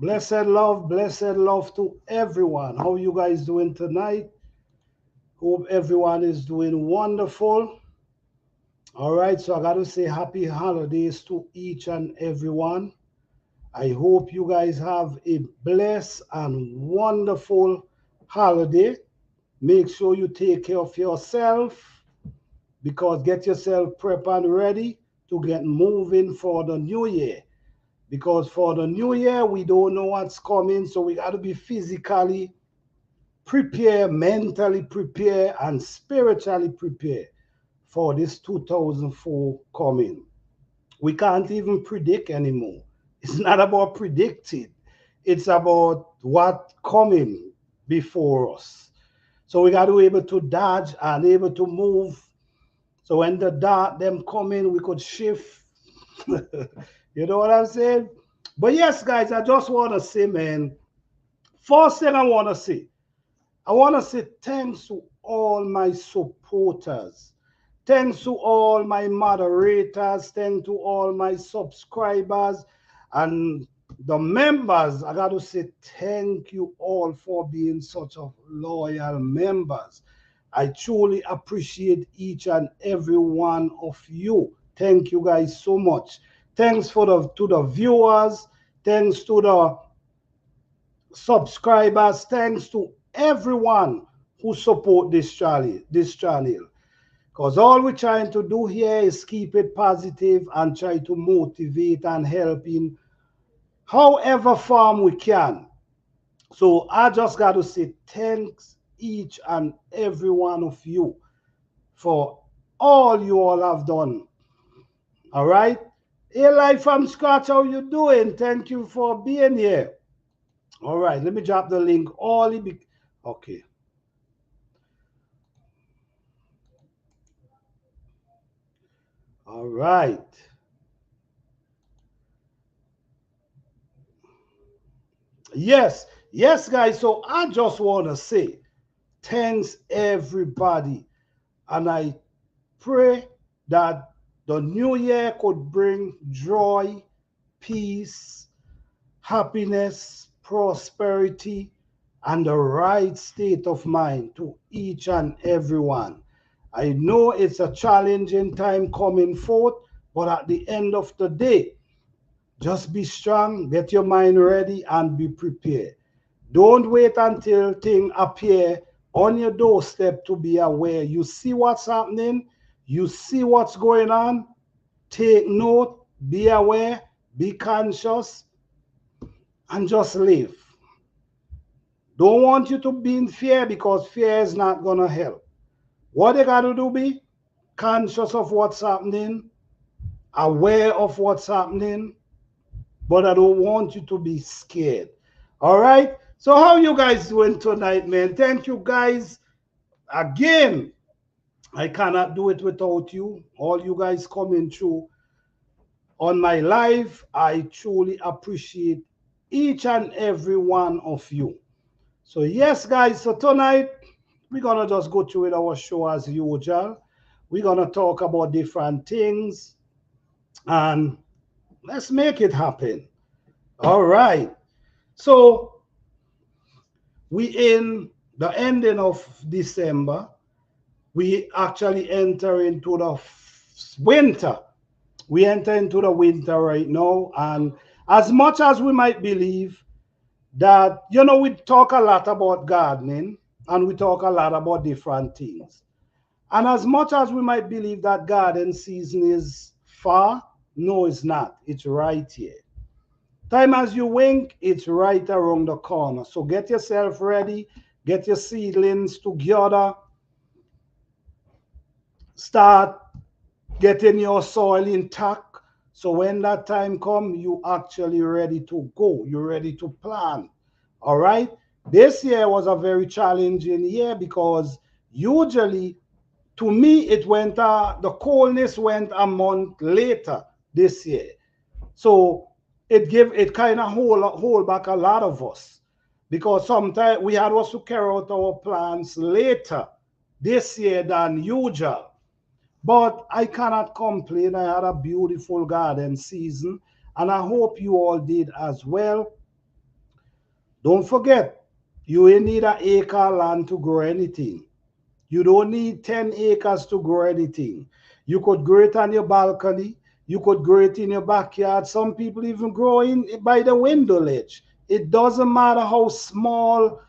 Blessed love to everyone. How you guys doing tonight? Hope everyone is doing wonderful. All right, so I got to say happy holidays to each and everyone. I hope you guys have a blessed and wonderful holiday. Make sure you take care of yourself because get yourself prepped and ready to get moving for the new year. Because for the new year, we don't know what's coming, so we got to be physically prepare, mentally prepare, and spiritually prepare for this 2004 coming. We can't even predict anymore. It's not about predicting. It's about what coming before us. So we got to be able to dodge and able to move. So when the dart them come in, we could shift. You know what I'm saying? But yes, guys, I just want to say, man, first thing I want to say thanks to all my supporters. Thanks to all my moderators. Thanks to all my subscribers and the members. I got to say thank you all for being such a loyal members. I truly appreciate each and every one of you. Thank you guys so much. Thanks for the to the viewers. Thanks to the subscribers. Thanks to everyone who support this channel. Because all we're trying to do here is keep it positive and try to motivate and help in however form we can. So I just got to say thanks each and every one of you for all you all have done. All right. Hey, life from scratch, how you doing? Thank you for being here. All right, let me drop the link. Okay. All right. Yes, guys. So I just want to say thanks everybody, and I pray that the new year could bring joy, peace, happiness, prosperity, and the right state of mind to each and everyone. I know it's a challenging time coming forth, but at the end of the day, just be strong, get your mind ready, and be prepared. Don't wait until things appear on your doorstep to be aware. You see what's happening, you see what's going on, take note, be aware, be conscious, and just live. Don't want you to be in fear because fear is not going to help. What you got to do be conscious of what's happening, aware of what's happening, but I don't want you to be scared. All right? So how you guys doing tonight, man? Thank you guys again. I cannot do it without you. All you guys coming through on my live. I truly appreciate each and every one of you. So yes, guys, so tonight we're gonna just go through with our show as usual. We're gonna talk about different things and let's make it happen. All right. So we in the ending of December. We actually enter into the winter. We enter into the winter right now, and as much as we might believe that, we talk a lot about gardening and we talk a lot about different things. And as much as we might believe that garden season is far, no, it's not. It's right here. Time as you wink, it's right around the corner. So get yourself ready, get your seedlings together, start getting your soil intact. So when that time comes, you actually ready to go. You're ready to plant. All right. This year was a very challenging year because usually, to me, the coldness went a month later this year. So it kind of hold back a lot of us because sometimes we had also carry out our plans later this year than usual. But I cannot complain. I had a beautiful garden season, and I hope you all did as well. Don't forget, you ain't need an acre of land to grow anything. You don't need 10 acres to grow anything. You could grow it on your balcony. You could grow it in your backyard. Some people even grow in by the window ledge. It doesn't matter how small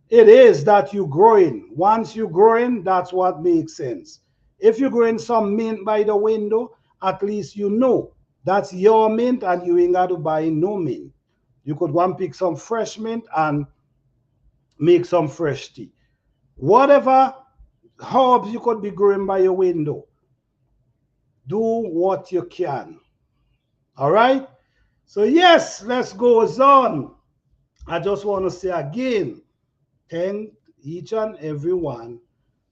it is that you're growing. Once you're growing, that's what makes sense. If you're growing some mint by the window, at least you know that's your mint and you ain't got to buy no mint. You could go and pick some fresh mint and make some fresh tea. Whatever herbs you could be growing by your window, do what you can. All right? So, yes, let's go on. I just want to say again, thank each and every one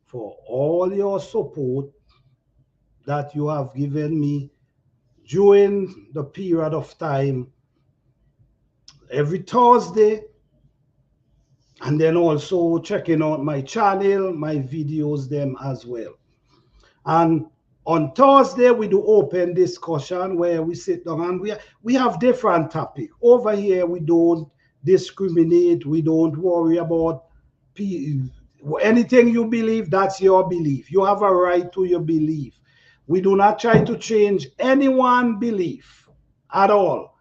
for all your support that you have given me during the period of time every Thursday, and then also checking out my channel, my videos, them as well. And on Thursday, we do open discussion where we sit down and we have different topic. Over here, we don't discriminate. We don't worry about anything you believe, that's your belief. You have a right to your belief. We do not try to change anyone's belief at all.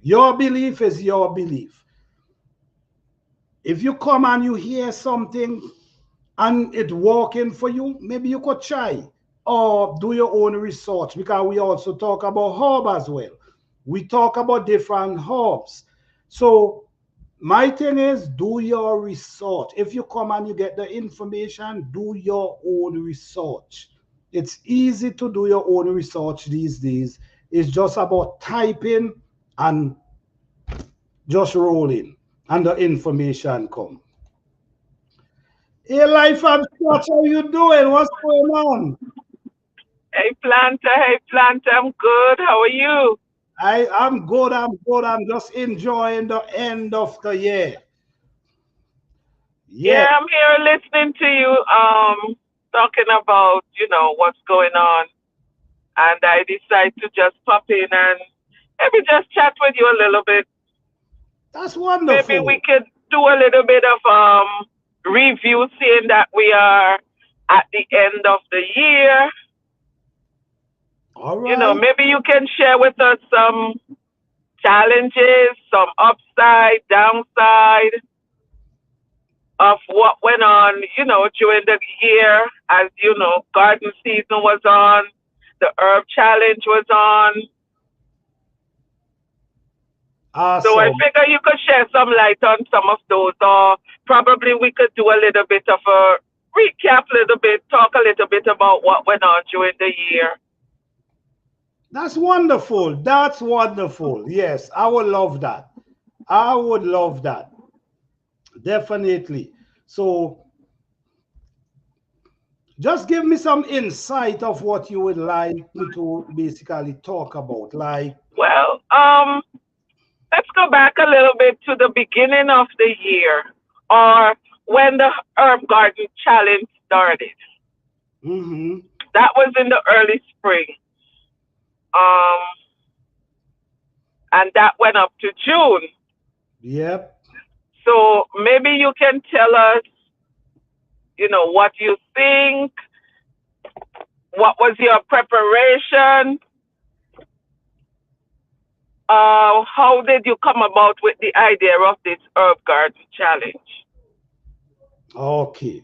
Your belief is your belief. If you come and you hear something and it working for you, maybe you could try or do your own research, because we also talk about herb as well. We talk about different herbs. So my thing is, do your research. If you come and you get the information, do your own research. It's easy to do your own research these days. It's just about typing and just rolling, and the information come. Hey, life and what are you doing? What's going on? Hey Planter, I'm good. How are you? I'm good. I'm good. I'm just enjoying the end of the year. Yeah, Yeah, I'm here listening to you talking about, what's going on. And I decided to just pop in and maybe just chat with you a little bit. that's Maybe we wonderful. could do a little bit of review, seeing that we are at the end of the year. All right. Maybe you can share with us some challenges, some upside, downside of what went on, during the year. As you know, garden season was on, the herb challenge was on. So I Awesome. figure you could share some light on some of those, or probably we could do a little bit of a recap, a little bit, talk a little bit about what went on during the year. That's wonderful. That's wonderful. Yes, I would love that. I would love that. Definitely. So just give me some insight of what you would like me to basically talk about. Like, Well, let's go back a little bit to the beginning of the year, or when the herb garden challenge started. mm-hmm. That was in the early spring. Um, and that went up to June. Yep. So maybe you can tell us, what you think, what was your preparation, how did you come about with the idea of this herb garden challenge? Okay.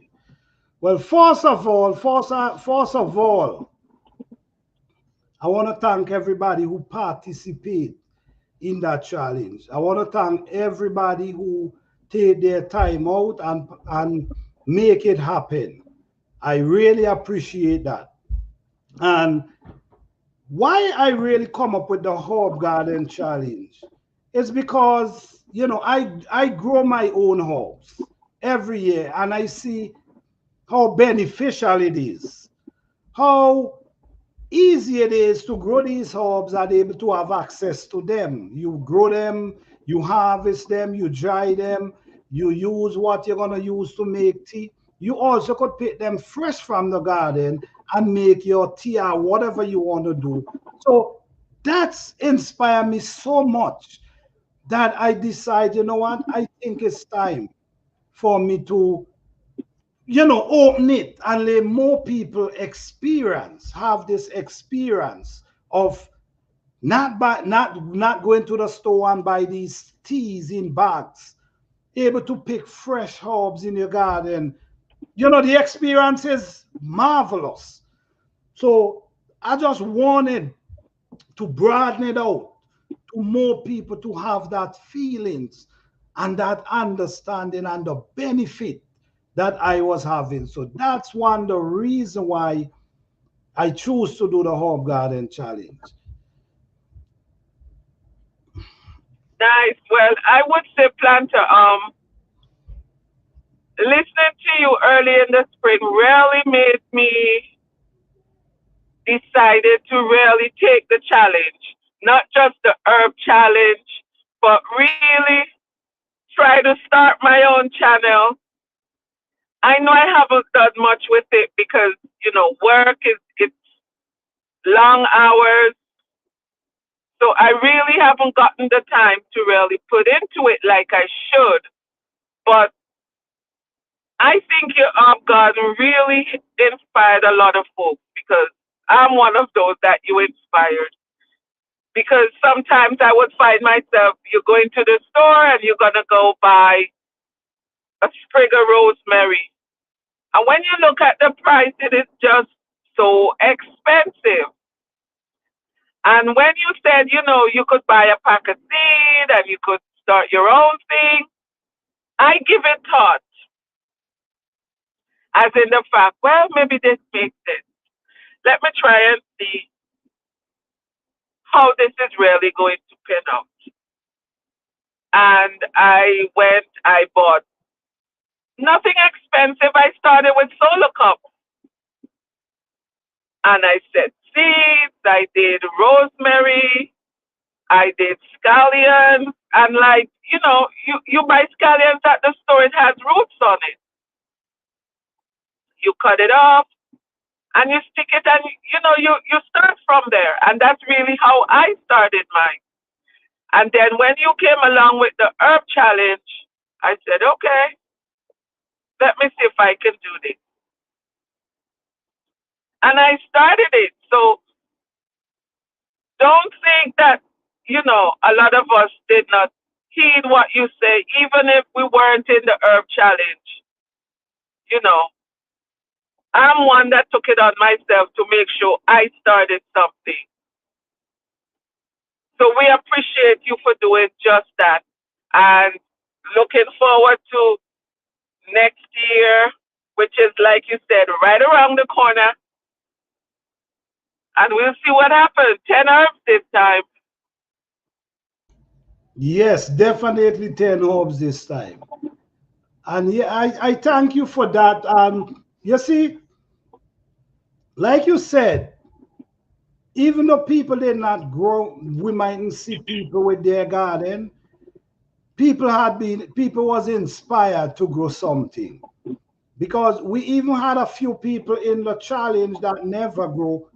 Well, first of all, I want to thank everybody who participate in that challenge. I want to thank everybody who take their time out and make it happen. I really appreciate that. And why I really come up with the herb garden challenge is because I grow my own herbs every year, and I see how beneficial it is, how easy it is to grow these herbs and able to have access to them. You grow them, you harvest them, you dry them, you use what you're going to use to make tea. You also could pick them fresh from the garden and make your tea or whatever you want to do. So that's inspired me so much. that I decide, you know what, I think it's time for me to, open it and let more people have this experience of not going to the store and buy these teas in bags, able to pick fresh herbs in your garden. The experience is marvelous. So I just wanted to broaden it out to more people to have that feelings and that understanding and the benefit that I was having. So that's one the reason why I choose to do the Herb Garden Challenge. Nice. Well, I would say, Planter, listening to you early in the spring really made me decided to really take the challenge, not just the herb challenge, but really try to start my own channel. I know I haven't done much with it because, work it's long hours. So I really haven't gotten the time to really put into it like I should. But I think your Herb Garden really inspired a lot of folks because I'm one of those that you inspired. Because sometimes I would find myself, you're going to the store and you're going to go buy a sprig of rosemary. And when you look at the price, it is just so expensive. And when you said, you could buy a pack of seed and you could start your own thing, I give it thought, as in the fact, well, maybe this makes sense. Let me try and see how this is really going to pan out. And I bought nothing expensive. I started with solar cups. And I set seeds, I did rosemary, I did scallions, and you buy scallions at the store, it has roots on it. You cut it off and you stick it and you start from there. And that's really how I started mine. And then when you came along with the herb challenge, I said, okay, let me see if I can do this. And I started it. So don't think that, a lot of us did not heed what you say, even if we weren't in the herb challenge. I'm one that took it on myself to make sure I started something. So we appreciate you for doing just that. And looking forward to next year, which is, like you said, right around the corner. And we'll see what happens. 10 herbs this time. Yes, definitely 10 herbs this time. And yeah, I thank you for that. You see, like you said, even though people did not grow, we mightn't see people with their garden. People was inspired to grow something. Because we even had a few people in the challenge that never grow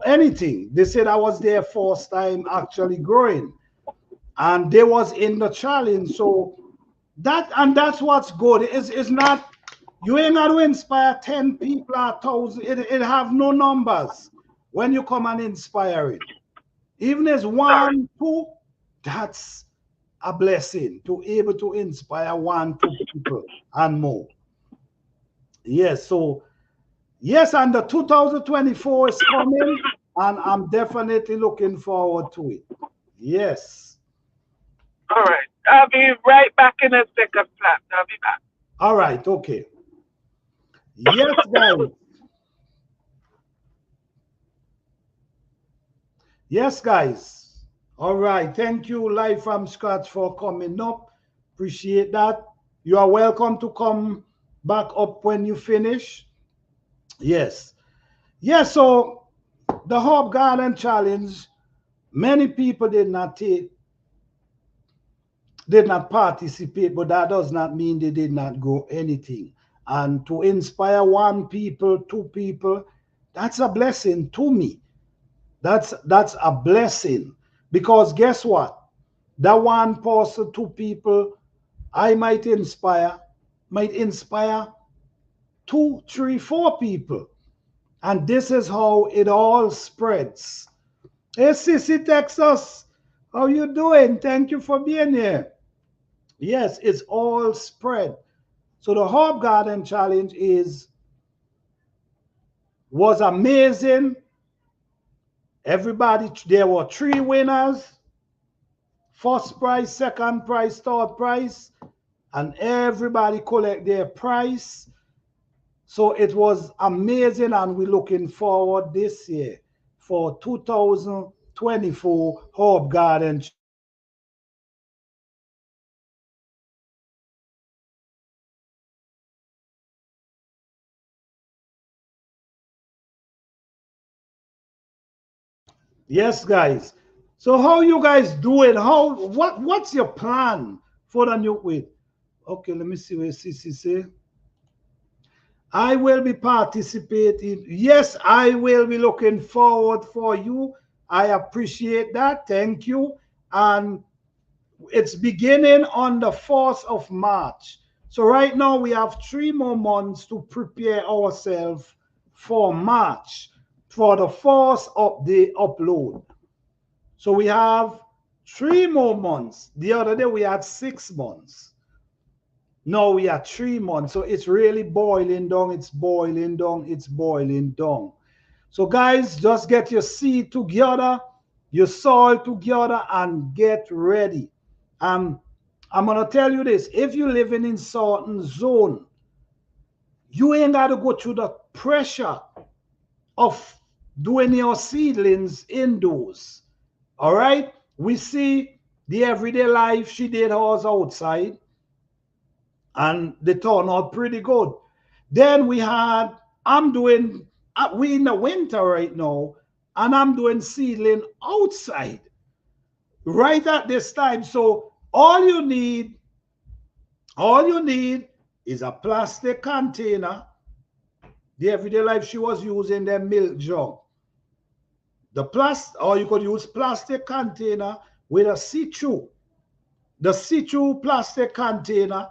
anything. They said I was their first time actually growing. And they was in the challenge. So that's what's good. It's not, you ain't got to inspire 10 people or 1,000. It have no numbers when you come and inspire it. Even as 1, 2, that's a blessing to able to inspire 1, 2 people and more. Yes, so yes, and the 2024 is coming, and I'm definitely looking forward to it. Yes. All right. I'll be right back in a second, Plant. I'll be back. All right, okay. Yes, guys. Yes, guys. All right. Thank you, Live from Scratch, for coming up. Appreciate that. You are welcome to come back up when you finish. Yes. Yes, so the Herb Garden Challenge, many people did not participate, but that does not mean they did not grow anything. And to inspire 1 people, 2 people, that's a blessing to me. That's a blessing, because guess what? that one person, two people, I might inspire 2, 3, 4 people. And this is how it all spreads. Hey, Sissy Texas, how you doing? Thank you for being here. Yes, it's all spread. So the Herb Garden Challenge was amazing. Everybody, there were 3 winners. First prize, second prize, third prize. And everybody collect their prize. So it was amazing, and we're looking forward this year for 2024 Herb Garden. Yes, guys. So how you guys doing? What's your plan for the new week? Okay, let me see what CC say. I will be participating. Yes, I will be looking forward for you. I appreciate that. Thank you. And it's beginning on the 4th of March. So right now we have 3 more months to prepare ourselves for March, for the 4th of the upload. So we have 3 more months. The other day we had 6 months. Now we are 3 months. So it's really boiling down. It's boiling down. It's boiling down. So guys, just get your seed together, your soil together, and get ready. I'm going to tell you this. If you're living in certain zone, you ain't got to go through the pressure of doing your seedlings indoors. All right? We see the everyday life. She did hers outside, and they turned out pretty good. Then we had, we in the winter right now, and I'm doing seedling outside right at this time. So all you need is a plastic container. The everyday life she was using the milk jug. Or you could use plastic container with a see-through. The see-through plastic container,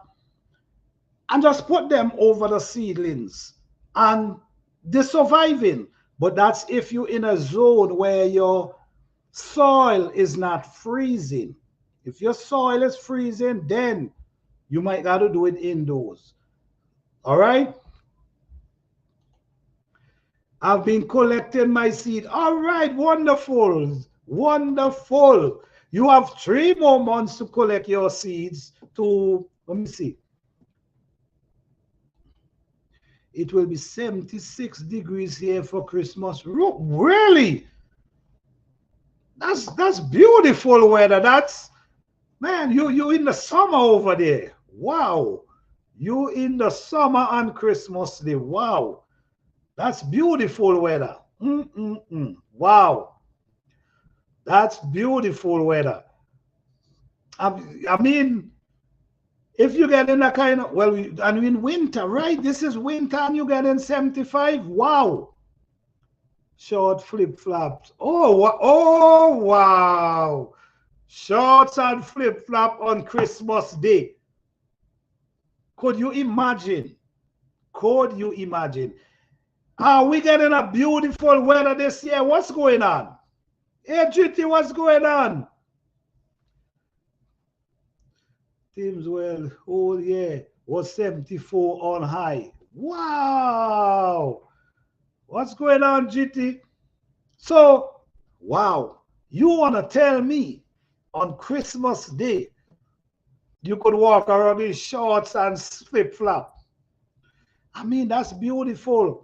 and just put them over the seedlings, and they're surviving. But that's if you're in a zone where your soil is not freezing. If your soil is freezing, then you might got to do it indoors. All right? I've been collecting my seed. All right, wonderful. Wonderful. You have 3 more months to collect your seeds to, let me see. It will be 76 degrees here for Christmas. Really? That's beautiful weather. That's, man, you in the summer over there. Wow. You in the summer on Christmas Day. Wow. That's beautiful weather. Wow. That's beautiful weather. I mean, if you get in a kind of, well, and in winter, right? This is winter and you get in 75. Wow. Short flip-flops. Oh, wow. Shorts and flip-flop on Christmas Day. Could you imagine? Could you imagine? Are we getting a beautiful weather this year? What's going on? Hey, GT, what's going on? Teams, well, oh yeah, was 74 on high. Wow. What's going on, GT? So, wow. You want to tell me on Christmas Day, you could walk around in shorts and flip-flop? I mean, that's beautiful.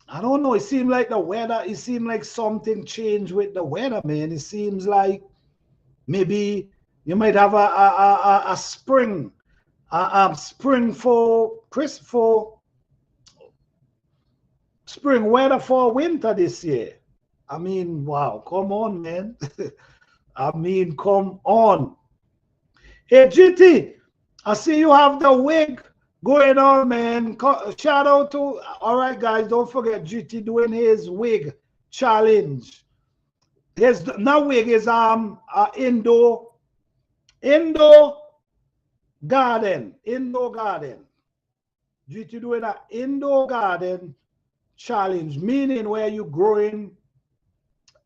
I don't know. It seemed like the weather, it seemed like something changed with the weather, man. It seems like maybe you might have a spring, spring spring weather for winter this year. I mean, wow, come on, man. I mean, come on. Hey, GT, I see you have the wig going on, man. Shout out to, all right, guys, don't forget GT doing his wig challenge. There's now is indoor garden. GT doing an indoor garden challenge, meaning where you growing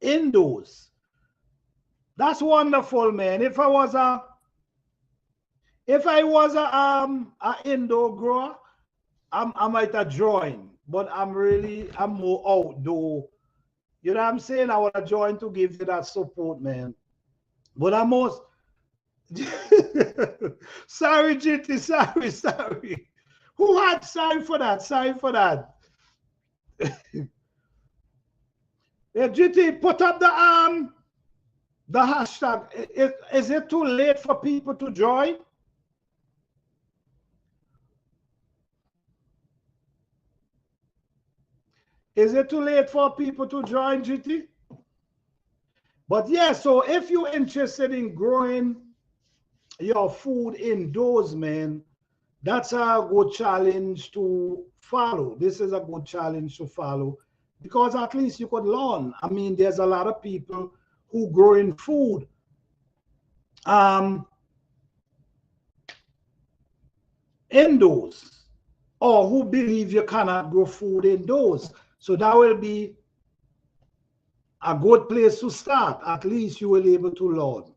indoors. That's wonderful, man. If I was a indoor grower, I might have joined, but I'm more outdoor. You know what I'm saying? I want to join to give you that support, man. But I'm most sorry, GT, sorry. Who had sorry for that? Yeah, GT, put up the hashtag. Is it too late for people to join? Is it too late for people to join, GT? But yeah, so if you're interested in growing your food indoors, man, that's a good challenge to follow. This is a good challenge to follow because at least you could learn. I mean, there's a lot of people who growing food indoors, or who believe you cannot grow food indoors. So that will be a good place to start. At least you will be able to learn.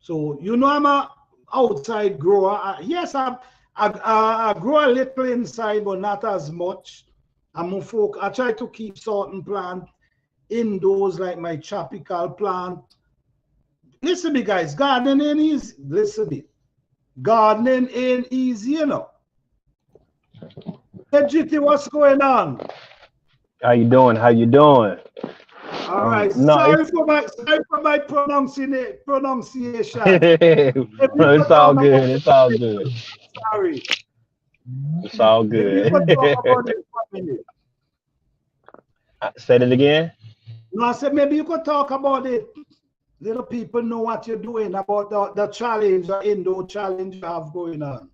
So you know I'm a outside grower. Yes, I grow a little inside, but not as much. I try to keep certain plants indoors, like my tropical plant. Listen to me, guys. Gardening ain't easy. Listen to me. Gardening ain't easy, you know. Hey, GT, what's going on? How you doing? All right. No, sorry for my pronunciation. no, it's all good. Sorry. It's all good. Talk about it for a minute. Say it again. No, I said maybe you could talk about it. Little people know what you're doing about the challenge, the indoor challenge you have going on.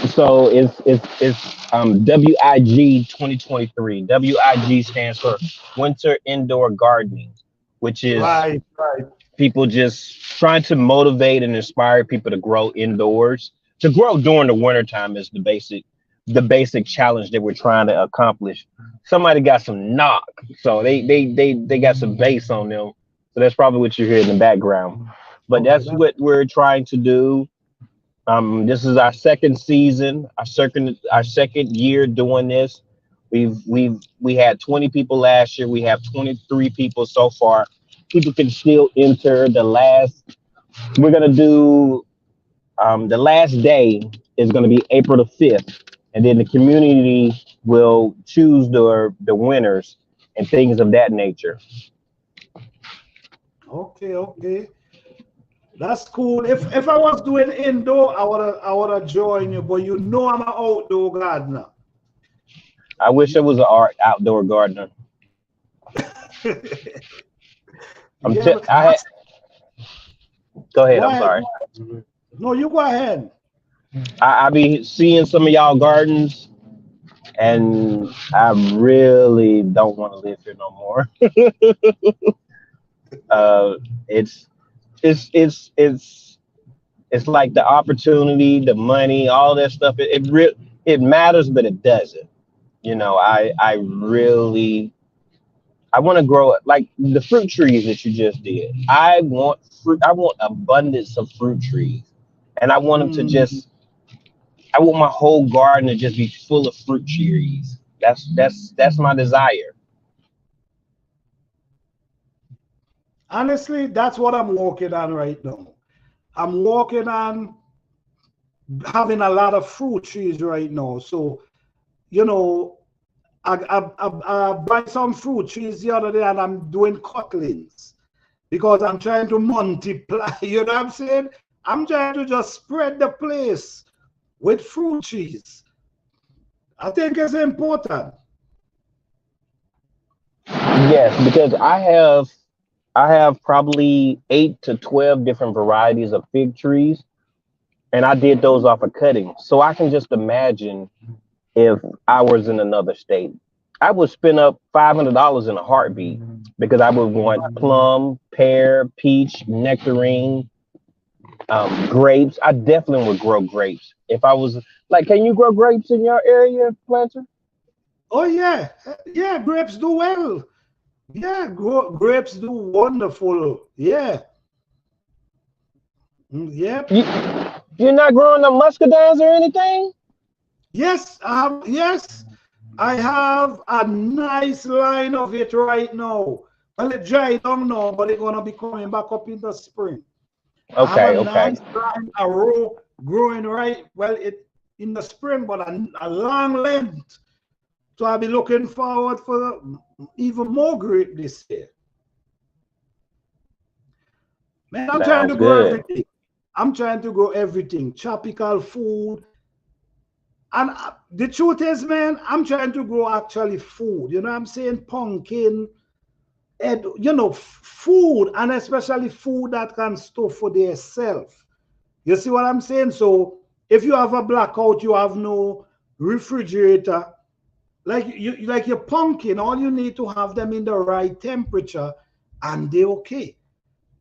So it's WIG 2023. WIG stands for Winter Indoor Gardening, which is Right. people just trying to motivate and inspire people to grow indoors. To grow during the wintertime is the basic challenge that we're trying to accomplish. Somebody got some knock, so they got some bass on them. So that's probably what you hear in the background. But Okay, that's what we're trying to do. This is our second season, our second year doing this. We had 20 people last year. We have 23 people so far. People can still enter. We're gonna do the last day is gonna be April the 5th, and then the community will choose the winners and things of that nature. Okay. That's cool. If I was doing indoor, I would have joined you, but you know I'm an outdoor gardener. I wish I was an outdoor gardener. Yeah, Go ahead. I'm sorry. No, you go ahead. I be seeing some of y'all gardens, and I really don't want to live here no more. It's like the opportunity, the money, all that stuff. It matters, but it doesn't. You know, I want to grow it like the fruit trees that you just did. I want fruit. I want abundance of fruit trees, and I want them to just. I want my whole garden to just be full of fruit trees. That's my desire. Honestly, that's what I'm working on right now. I'm working on having a lot of fruit trees right now. So, you know, I buy some fruit trees the other day and I'm doing cutlings because I'm trying to multiply. You know what I'm saying? I'm trying to just spread the place with fruit trees. I think it's important. Yes, because I I have probably 8 to 12 different varieties of fig trees, and I did those off of cutting. So I can just imagine if I was in another state, I would spend up $500 in a heartbeat because I would want plum, pear, peach, nectarine, grapes. I definitely would grow grapes if I was like. Can you grow grapes in your area, planter? Oh yeah, yeah. Grapes do well. Yeah, grapes do wonderful. Yeah, yep. You you're not growing the muscadines or anything? Yes, yes. I have a nice line of it right now. Well, it dried down now, but it's gonna be coming back up in the spring. I have a Okay, okay. nice line, a row growing right. Well, it in the spring, but a long length. So I'll be looking forward for even more grape this year. Man, I'm trying Sounds to grow good. everything. I'm trying to grow everything. Tropical food. And the truth is, man, I'm trying to grow actually food. You know what I'm saying? Pumpkin, and food, and especially food that can store for themselves. You see what I'm saying? So if you have a blackout, you have no refrigerator. Like your pumpkin, all you need to have them in the right temperature, and they're okay.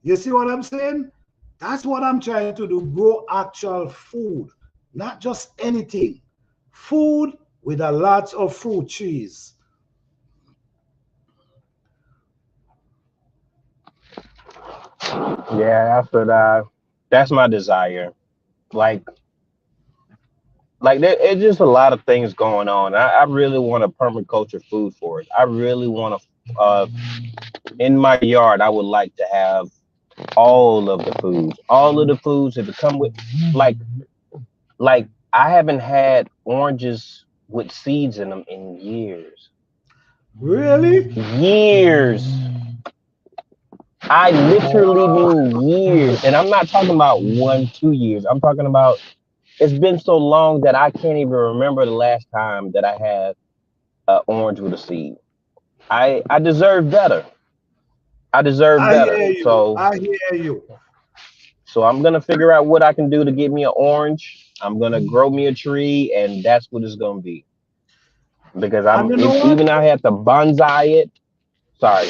You see what I'm saying? That's what I'm trying to do. Grow actual food, not just anything. Food with a lot of fruit trees. Yeah, that's my desire. Like it's just a lot of things going on. I really want a permaculture food forest. I really want to in my yard. I would like to have all of the foods that come with like like I haven't had oranges with seeds in them in years. Really? Years. I literally mean years. And I'm not talking about 1, 2 years. I'm talking about it's been so long that I can't even remember the last time that I had an orange with a seed. I deserve better. I deserve I better. hear you. I hear you. So I'm gonna figure out what I can do to get me an orange. I'm gonna grow me a tree, and that's what it's gonna be. Because And you know what? even I had to bonsai it. Sorry.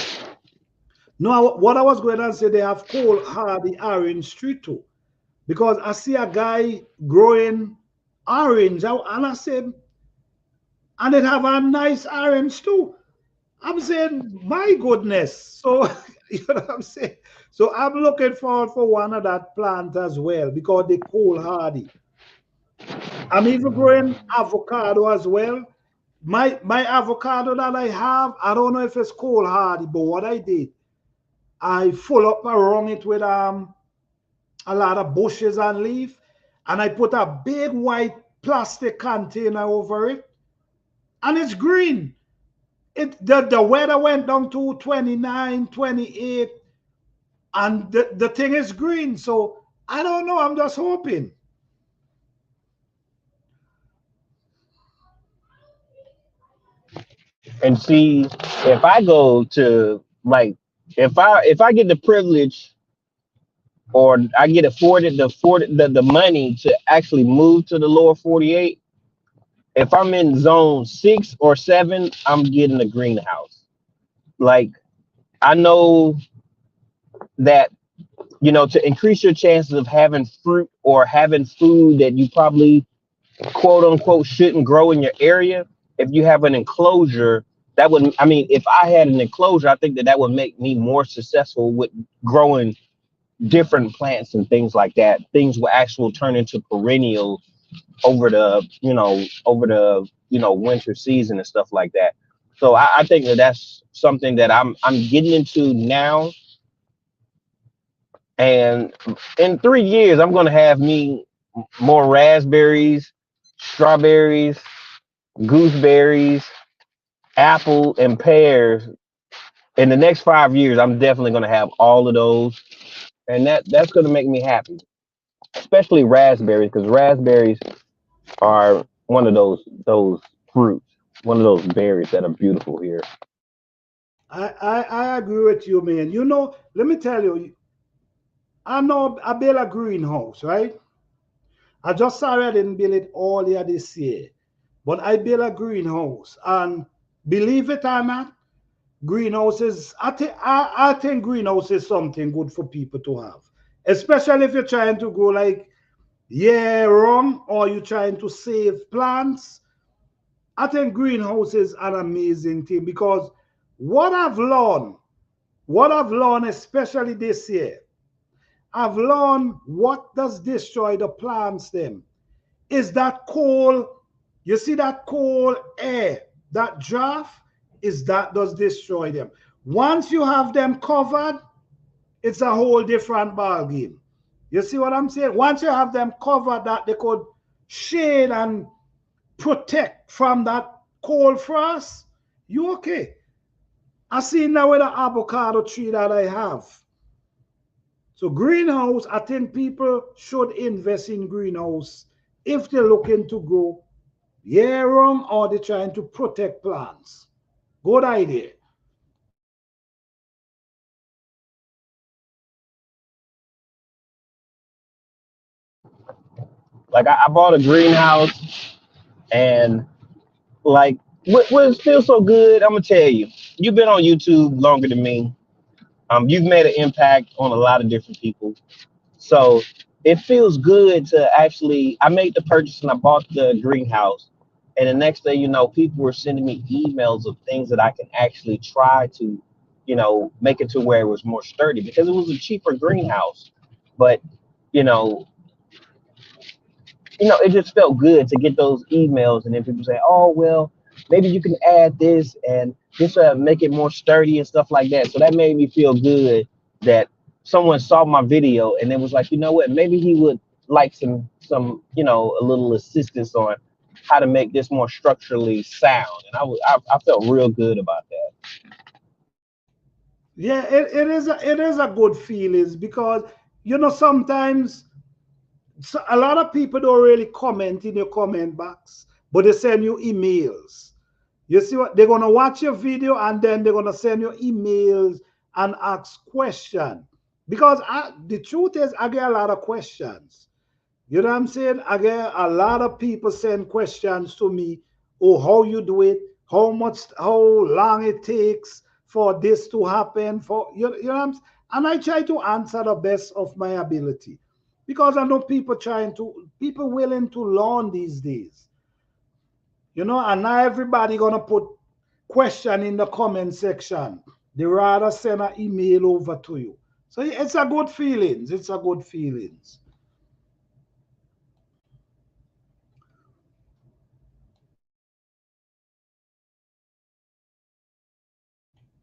No, what I was going to say, they have coal hardy orange tree too. Because I see a guy growing orange, and I said, and it have a nice orange too. I'm saying, my goodness. So, you know what I'm saying? So I'm looking forward for one of that plant as well because they cool hardy. I'm even growing avocado as well. My avocado that I have, I don't know if it's cold hardy, but what I did, I full up around it with a lot of bushes and leaf, and I put a big white plastic container over it, and it's green. The weather went down to 29, 28, and the thing is green. So I don't know. I'm just hoping. And see, if I go to like, if I get the privilege or I get afforded the money to actually move to the lower 48, if I'm in zone 6 or 7, I'm getting a greenhouse. Like I know that to increase your chances of having fruit or having food that you probably quote unquote shouldn't grow in your area, if you have an enclosure, that would, I mean, if I had an enclosure, I think that that would make me more successful with growing different plants and things like that. Things will actually turn into perennial over the winter season and stuff like that. So I think that that's something that I'm getting into now. And in 3 years, I'm gonna have me more raspberries, strawberries, gooseberries, apple, and pears. In the next 5 years, I'm definitely gonna have all of those, and that's gonna make me happy. Especially raspberries, because raspberries are one of those fruits, one of those berries that are beautiful here. I agree with you, man. You know, let me tell you, I know I built a greenhouse, right? I just sorry I didn't build it all year this year. But I built a greenhouse. And believe it or not, greenhouses, I think greenhouse is something good for people to have. Especially if you're trying to grow like year round or you're trying to save plants. I think greenhouse is an amazing thing because what I've learned, what I've learned, especially this year, I've learned what does destroy the plants them is that cold, you see that cold air, that draft is that does destroy them. Once you have them covered, it's a whole different ball game. You see what I'm saying? Once you have them covered that they could shade and protect from that cold frost, you okay. I see now with the avocado tree that I have. So greenhouse, I think people should invest in greenhouse if they're looking to grow year round or they're trying to protect plants. Good idea. Like I bought a greenhouse, and like what feels so good. I'm gonna tell you. You've been on YouTube longer than me. You've made an impact on a lot of different people. So it feels good to actually. I made the purchase and I bought the greenhouse, and the next day, people were sending me emails of things that I can actually try to, make it to where it was more sturdy because it was a cheaper greenhouse. But you know, it just felt good to get those emails and then people say, oh, well, maybe you can add this and this will make it more sturdy and stuff like that. So that made me feel good that someone saw my video and it was like, you know what, maybe he would like some, a little assistance on how to make this more structurally sound. And I felt real good about that. Yeah, it is a good feeling because sometimes so a lot of people don't really comment in your comment box, but they send you emails. You see what they're gonna watch your video and then they're gonna send you emails and ask questions. Because the truth is, I get a lot of questions. You know what I'm saying? I get a lot of people send questions to me. Oh, how you do it? How long it takes for this to happen? For you know what I'm saying? And I try to answer the best of my ability because I know people willing to learn these days. And not everybody gonna put question in the comment section. They rather send an email over to you. So it's a good feelings. It's a good feelings.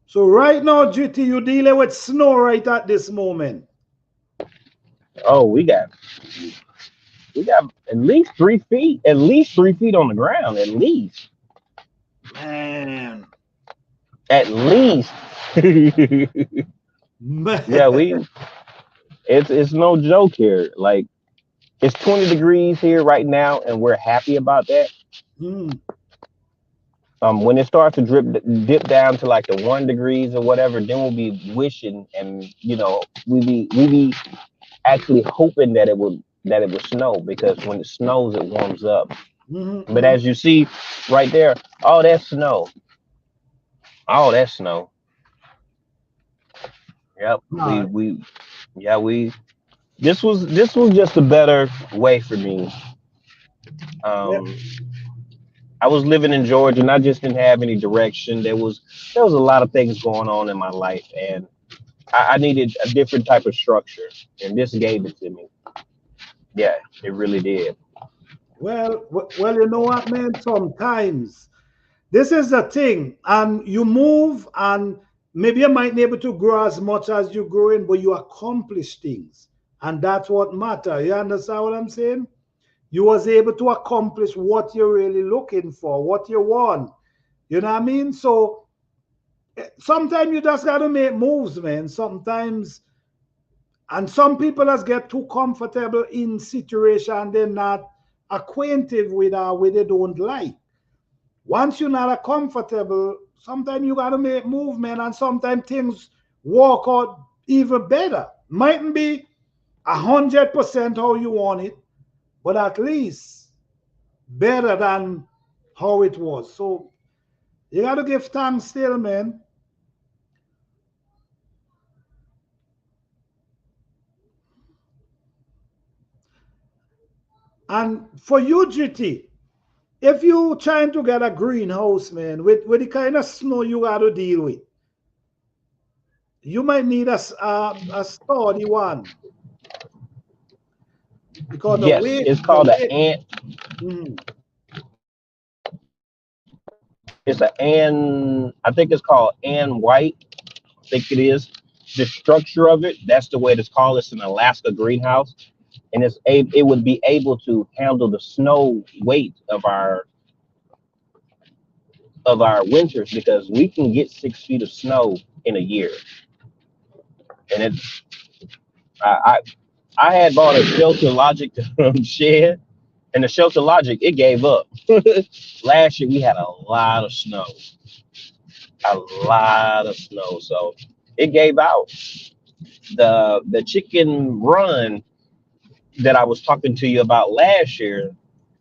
So right now, GT, you dealing with snow right at this moment. Oh, we got at least 3 feet, at least 3 feet on the ground, at least. Man. At least. Yeah, Man. it's no joke here. Like it's 20 degrees here right now, and we're happy about that. Mm. When it starts to dip down to like the 1 degrees or whatever, then we'll be wishing, and we be actually hoping that it would snow because when it snows, it warms up. Mm-hmm, But mm-hmm. as you see right there, all that snow, all that snow. Yep, Nah, yeah, this was just a better way for me. yeah. Um, I was living in Georgia and I just didn't have any direction. There was a lot of things going on in my life and I needed a different type of structure and this gave it to me. Yeah, it really did. Well, you know what, man? Sometimes this is the thing, and you move, and maybe you might be able to grow as much as you're growing, but you accomplish things, and that's what matters. You understand what I'm saying? You was able to accomplish what you're really looking for, what you want. You know what I mean? So sometimes you just got to make moves, man. Sometimes, and some people just get too comfortable in situation they're not acquainted with or with they don't like. Once you're not comfortable, sometimes you gotta make movement, and sometimes things work out even better. Mightn't be 100% how you want it, but at least better than how it was. So you gotta give thanks still, man. And for you, GT, if you trying to get a greenhouse, man, with the kind of snow you got to deal with, you might need a sturdy one because Yes, it's the called an weight. ant. Mhm. It's an an. I think it's called Ann White. I think it is. The structure of it, that's the way it's called. It's an Alaska greenhouse, and it would be able to handle the snow weight of our winters because we can get 6 feet of snow in a year, and it's I I had bought a Shelter Logic shed, and the Shelter Logic it gave up. Last year we had a lot of snow, so it gave out. The chicken run that I was talking to you about last year,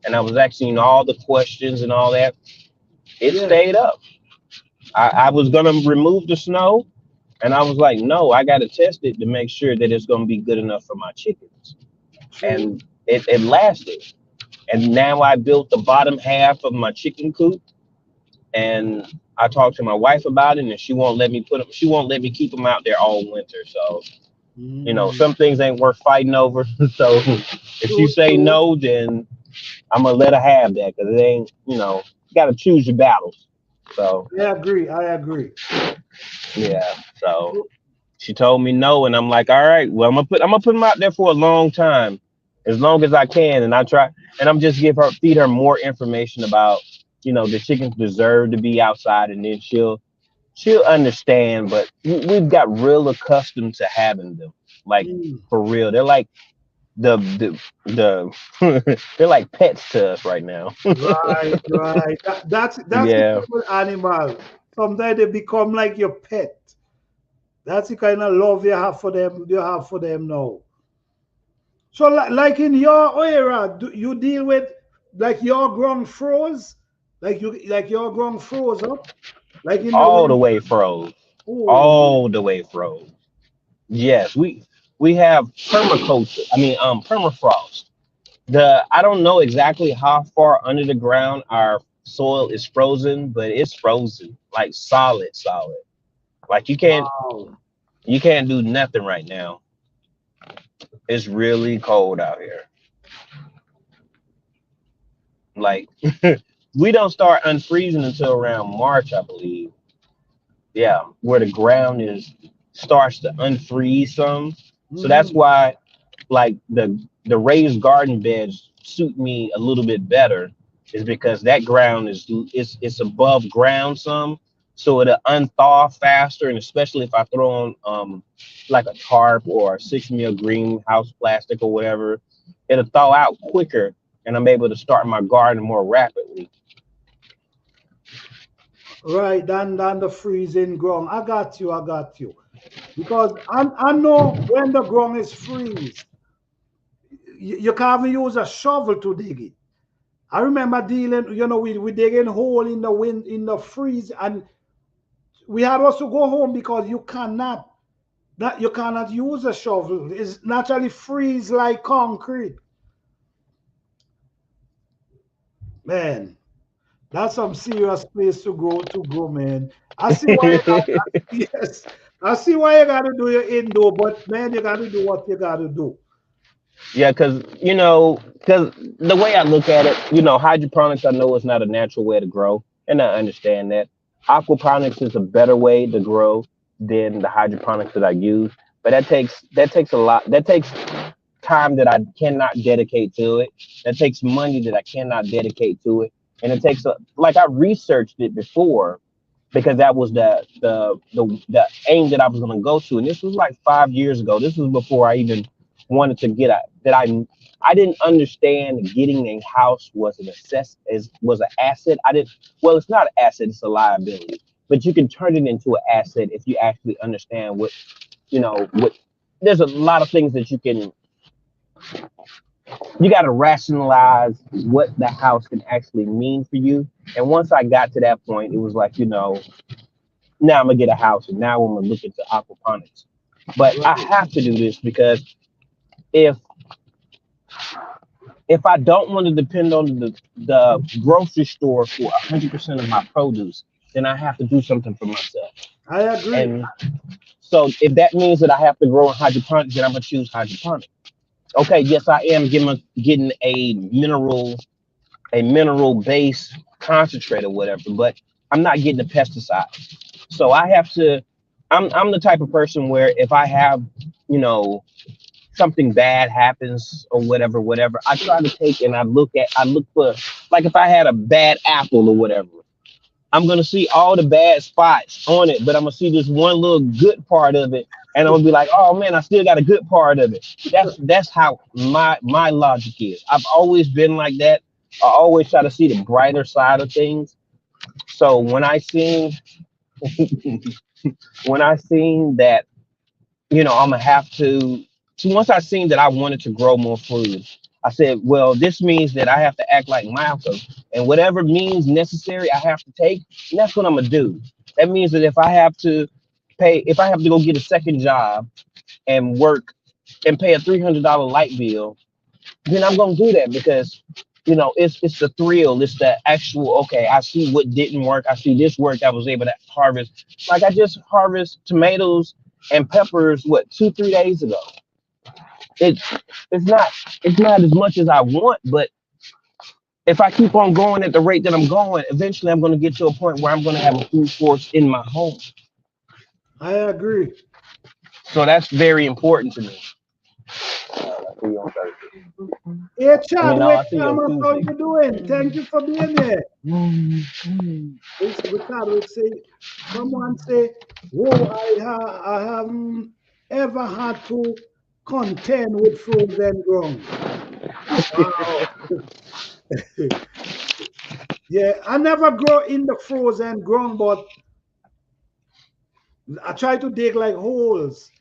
and I was asking all the questions and all that, it Yes, stayed up. I was gonna remove the snow, and I was like, no, I got to test it to make sure that it's gonna be good enough for my chickens, true. and it lasted. And now I built the bottom half of my chicken coop, and I talked to my wife about it, and she won't let me put them. She won't let me keep them out there all winter. So Mm, some things ain't worth fighting over. So if she true, say true. no, then I'm gonna let her have that because it ain't. You got to choose your battles. So I agree. I agree. yeah. So she told me no, and I'm like, all right, well, I'm gonna put them out there for a long time, as long as I can, and I try, and I'm just feed her more information about, the chickens deserve to be outside, and then she'll understand. But we've got real accustomed to having them, like Mm, for real. They're like the they're like pets to us right now. right, right. That's the Yeah. thing with animal. Sometimes they become like your pet. That's the kind of love you have for them. You have for them now. So, like in your era, do you deal with like your ground froze, like your ground froze up, like in the All the winter. way froze. Oh, All the way froze. Yes, we have permaculture. I mean, permafrost. I don't know exactly how far under the ground our soil is frozen, but it's frozen like solid, solid. Like wow. you can't do nothing right now. It's really cold out here. Like we don't start unfreezing until around March, I believe. Yeah, where the ground starts to unfreeze some. So that's Mhm. why like the raised garden beds suit me a little bit better is because that ground is it's above ground some, so it'll unthaw faster, and especially if I throw on like a tarp or a 6 mil greenhouse plastic or whatever, it'll thaw out quicker, and I'm able to start my garden more rapidly. Right, than the freezing ground. I got you. I got you. Because I know when the ground is freeze, you can't even use a shovel to dig it. I remember dealing, we digging hole in the wind in the freeze, and we had also go home because you cannot use a shovel. It's naturally freeze like concrete. Man, that's some serious place to grow, man. I see why you got yes. I see why you gotta do your indoor, but man, you gotta do what you gotta do. Yeah, because the way I look at it, hydroponics, I know it's not a natural way to grow, and I understand that. Aquaponics is a better way to grow than the hydroponics that I use, but that takes a lot. That takes time that I cannot dedicate to it. That takes money that I cannot dedicate to it, and it takes like I researched it before because that was the aim that I was going to go to, and this was like 5 years ago. This was before I even wanted to get a that I didn't understand getting a house was an assess is was an asset. I didn't Well, it's not an asset, it's a liability. but you can turn it into an asset if you actually understand what, what. There's a lot of things that you got to rationalize what the house can actually mean for you. And once I got to that point, it was like, now I'm gonna get a house, and now I'm gonna look into aquaponics. But I Right. have to do this because if I don't want to depend on the grocery store for 100% of my produce, then I have to do something for myself. I agree. And so if that means that I have to grow in hydroponics, then I'm gonna choose hydroponics. Okay, yes, I am getting a mineral base concentrate or whatever, but I'm not getting the pesticides. So I have to. I'm the type of person where if I have, you know, something bad happens or whatever, I try to take and I look for, like, if I had a bad apple or whatever, I'm gonna see all the bad spots on it, but I'm gonna see this one little good part of it, and I'm gonna be like, oh man, I still got a good part of it. That's how my logic is. I've always been like that. I always try to see the brighter side of things. So when I seen when I seen that, I'm gonna have to. So once I seen that I wanted to grow more food, I said, well, this means that I have to act like Malcolm, and whatever means necessary I have to take, and that's what I'm gonna do. That means that if I have to go get a second job and work and pay a $300 light bill, then I'm gonna do that because it's the thrill, it's the actual, okay, I see what didn't work, I see this work, I was able to harvest. Like I just harvest tomatoes and peppers, what, 2 3 days ago. It's it's not it's not as much as I want, but if I keep on going at the rate that I'm going, eventually I'm going to get to a point where I'm going to have a food force in my home. I agree. So that's very important to me. I'll see you on Thursday. Hey, I mean, no, Chadwick I'll see you on Thomas, how Tuesday. you doing? Thank you for being here. This Chadwick say, someone say, whoa, I haven't ever had to contend with frozen ground. Wow. Yeah, I never grow in the frozen ground, but I try to dig like holes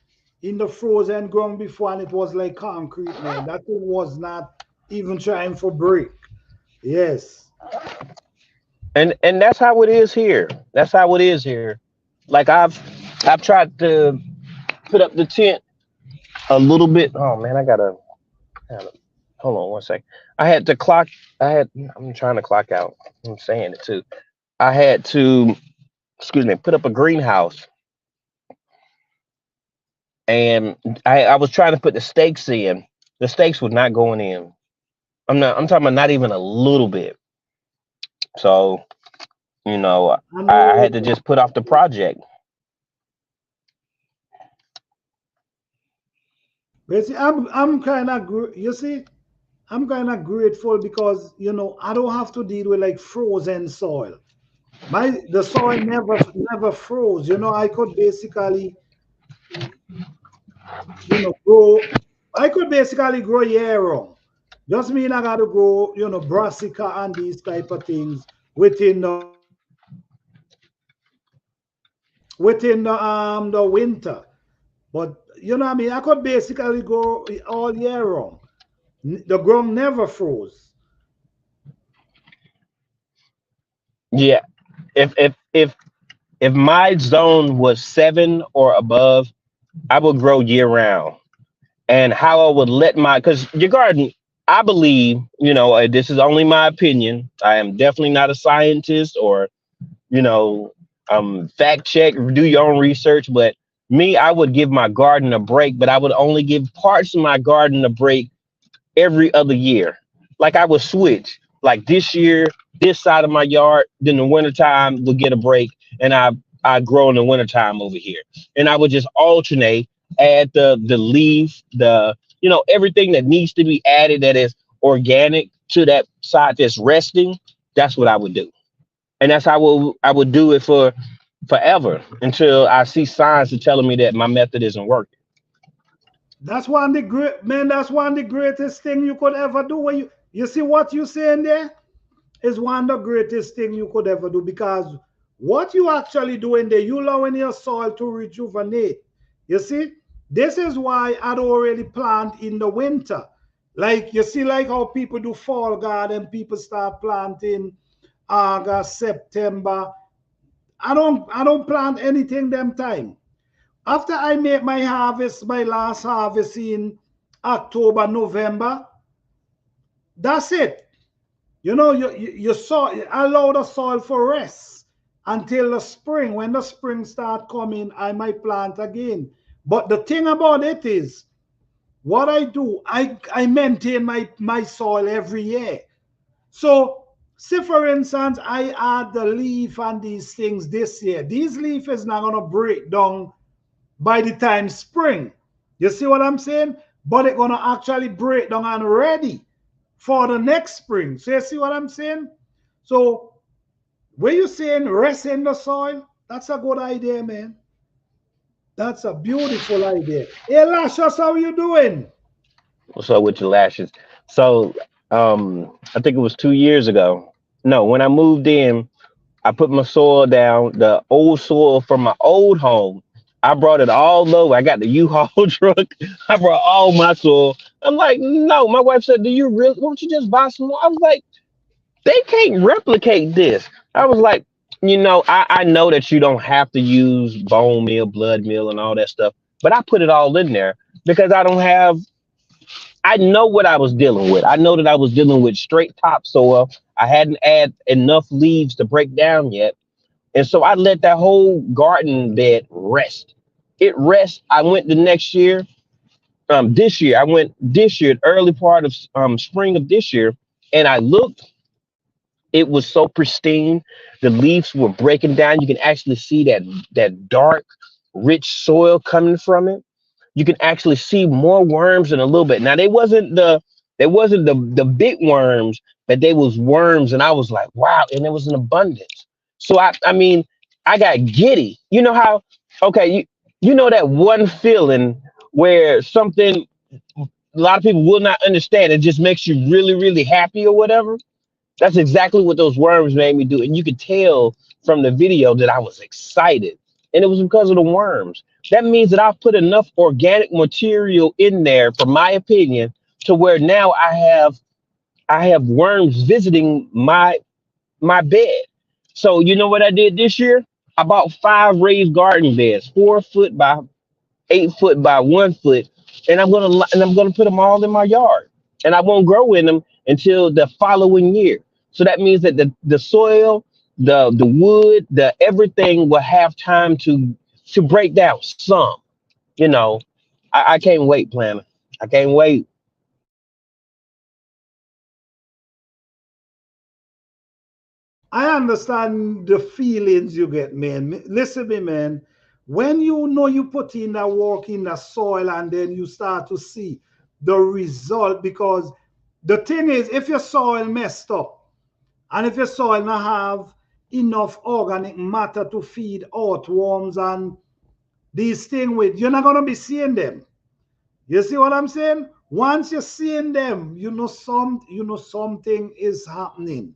in the frozen ground before, and it was like concrete, man. That thing was not even trying for break. Yes. And that's how it is here. That's how it is here. Like I've tried to put up the tent a little bit. Oh man, hold on one sec. I had to clock. I'm trying to clock out. I'm saying it too. I had to, excuse me, put up a greenhouse, and I was trying to put the stakes in. The stakes were not going in. I'm talking about not even a little bit. So, you know, I I know. had to just put off the project. But see, I'm kind of you see, I'm kind of grateful because I don't have to deal with like frozen soil. The soil never froze. I could basically grow. I could basically grow year round. Just mean I got to grow brassica and these type of things within the winter. But what I mean, I could basically go all year round. The ground never froze. Yeah. If my zone was 7 or above, I would grow year round. And how I would let because your garden, I believe, this is only my opinion. I am definitely not a scientist or, you know, fact check, do your own research. But me, I would give my garden a break, but I would only give parts of my garden a break every other year. Like I would switch. Like this year, this side of my yard, then the wintertime would get a break, and I grow in the wintertime over here. And I would just alternate, add the leaf, everything that needs to be added that is organic to that side that's resting. That's what I would do. And that's how I would do it for forever until I see signs to telling me that my method isn't working. That's one of the great man. That's one of the greatest thing you could ever do. When you see what you saying there is one of the greatest thing you could ever do because What you actually doing there, you allowing your soil to rejuvenate. You see, this is why I don't really plant in the winter. Like you see, like how people do fall garden, people start planting August, September. I don't plant anything them time. After I make my harvest, my last harvest in October, November, that's it. You know, you allow the soil for rest until the spring. When the spring start coming, I might plant again. But the thing about it is, what I do, I maintain my soil every year. So, say for instance, I add the leaf and these things this year. These leaf is not gonna break down by the time spring. You see what I'm saying? But it's gonna actually break down and ready for the next spring. So you see what I'm saying? So when you're saying rest in the soil, that's a good idea, man. That's a beautiful idea. Hey, Lashes, how you doing? What's up with your lashes? So, I think it was 2 years ago. No, when I moved in, I put my soil down, the old soil from my old home. I brought it all over. I got the U-Haul truck. I brought all my soil. I'm like, no. My wife said, "Do you really? Won't you just buy some more?" I was like, they can't replicate this. I was like, I know that you don't have to use bone meal, blood meal, and all that stuff, but I put it all in there because I know what I was dealing with. I know that I was dealing with straight topsoil. I hadn't had enough leaves to break down yet. And so I let that whole garden bed rest. It rests. I went the next year. I went this year, early part of spring of this year, and I looked. It was so pristine. The leaves were breaking down. You can actually see that dark, rich soil coming from it. You can actually see more worms in a little bit. Now they wasn't the big worms, but they was worms, and I was like, wow, and there was an abundance. So I mean, I got giddy. You know how okay, you know that one feeling where something a lot of people will not understand, it just makes you really, really happy or whatever. That's exactly what those worms made me do. And you could tell from the video that I was excited. And it was because of the worms. That means that I've put enough organic material in there, for my opinion, to where now I have worms visiting my bed. So you know what I did this year? I bought 5 raised garden beds, 4 foot by 8 foot by 1 foot, and I'm gonna put them all in my yard, and I won't grow in them until the following year. So that means that the soil, the wood, the everything will have time to break down some. You know, I can't wait, planner. I can't wait. I understand the feelings you get, man. Listen to me, man. When you know you put in that work in the soil and then you start to see the result, because the thing is, if your soil messed up and if your soil not have enough organic matter to feed earthworms and these things with, you're not gonna be seeing them. You see what I'm saying? Once you're seeing them, you know something is happening.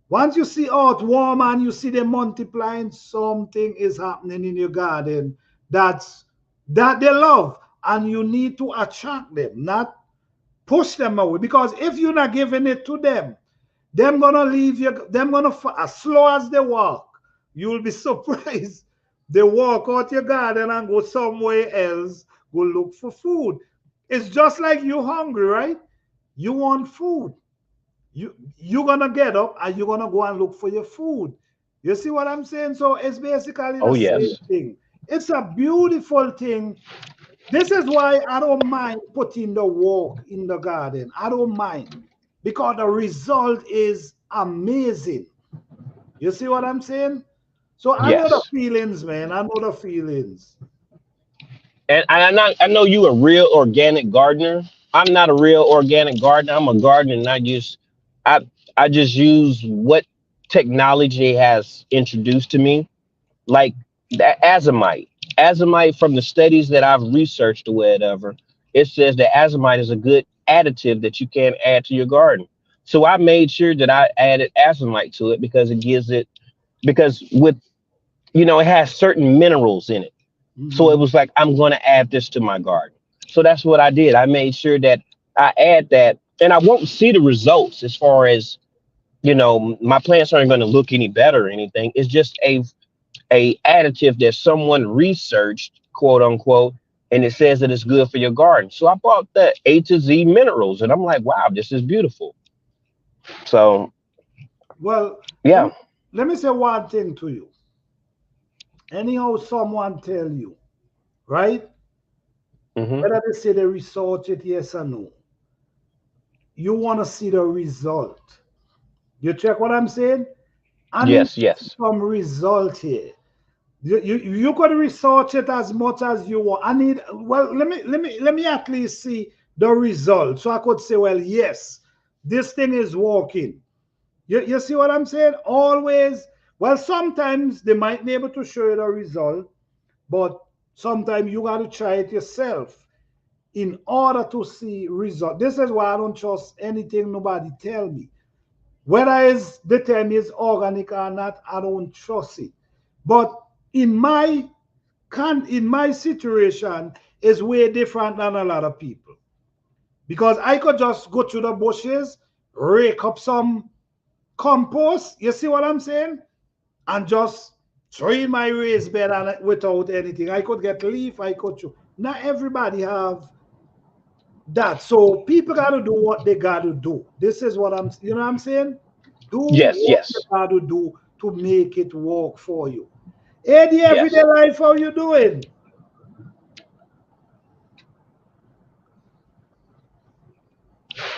Once you see out warm and you see them multiplying, something is happening in your garden that they love, and you need to attract them, not push them away. Because if you're not giving it to them, them gonna leave you. Them gonna as slow as they walk. You'll be surprised. They walk out your garden and go somewhere else. Go look for food. It's just like you hungry, right? You want food. You're gonna get up and you're gonna go and look for your food. You see what I'm saying? So it's basically Oh the same yes. thing. It's a beautiful thing. This is why I don't mind putting the work in the garden. I don't mind, because the result is amazing. You see what I'm saying? So I know the Yes. feelings, man. I know the feelings. And I know you a real organic gardener. I'm not a real organic gardener. I'm a gardener, and I I just use what technology has introduced to me, like that azomite. Azomite, from the studies that I've researched or whatever, it says that azomite is a good additive that you can add to your garden. So I made sure that I added azomite to it because it gives it because with, it has certain minerals in it. So it was like, I'm going to add this to my garden. So that's what I did. I made sure that I add that, and I won't see the results as far as, my plants aren't going to look any better or anything. It's just a additive that someone researched, quote unquote, and it says that it's good for your garden. So I bought the A to Z minerals, and I'm like, wow, this is beautiful. So Well, yeah. let me say one thing to you. Anyhow, someone tell you, right? Whether they say they research it, yes or no, you want to see the result. You check what I'm saying? I need Yes. some result here. You could research it as much as you want. I need, well, let me at least see the result. So I could say, well, yes, this thing is working. You see what I'm saying? Always, well, sometimes they might be able to show you the result, but sometimes you got to try it yourself in order to see result. This is why I don't trust anything nobody tell me. Whether it's the term is organic or not, I don't trust it. But in my situation, is way different than a lot of people. Because I could just go to the bushes, rake up some compost, you see what I'm saying? And just throw in my raised bed and without anything. I could get leaf, I could chew. Not everybody have that. So people got to do what they got to do. This is what you know what I'm saying? Do what you Yes. got to do to make it work for you. Hey, the Yes. everyday life, how you doing?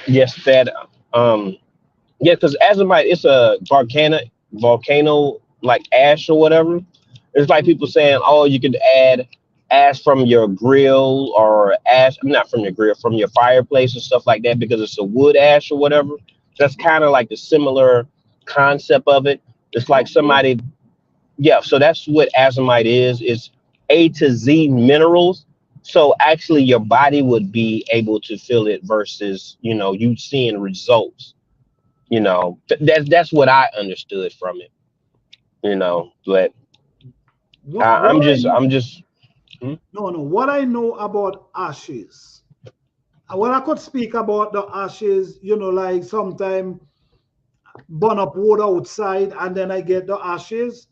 Yes, that yeah, because azomite, it's a volcano like ash or whatever. It's like people saying, oh, you could add ash from your grill or ash, not from your grill, from your fireplace and stuff like that because it's a wood ash or whatever. That's kind of like the similar concept of it. It's like Okay. somebody, yeah. So that's what azomite is. It's A to Z minerals. So actually, your body would be able to feel it versus you seeing results. That's what I understood from it. But What I know, I'm just hmm? no, what I know about ashes. Well, I could speak about the ashes, like sometime burn up wood outside and then I get the ashes.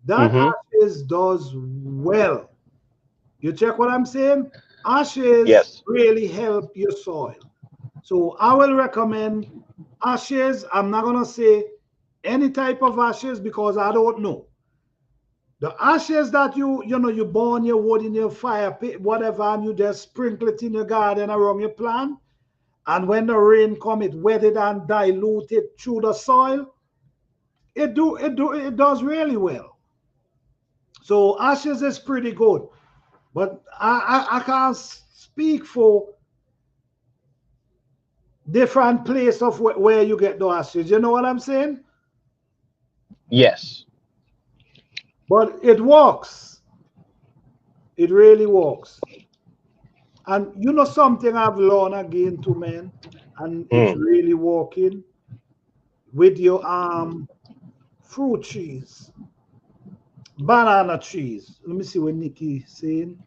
That Mm-hmm. ashes does well. You check what I'm saying? Ashes Yes. really help your soil. So I will recommend ashes. I'm not gonna say any type of ashes because I don't know. The ashes that you burn your wood in your fire pit, whatever, and you just sprinkle it in your garden around your plant. And when the rain come, it wet it and dilute it through the soil. It does really well. So ashes is pretty good. But I can't speak for different place of where you get the ashes. You know what I'm saying? Yes. But it works. It really works. And something I've learned again too, man, and it's Mm. really working with your fruit trees, banana trees. Let me see what Nikki saying.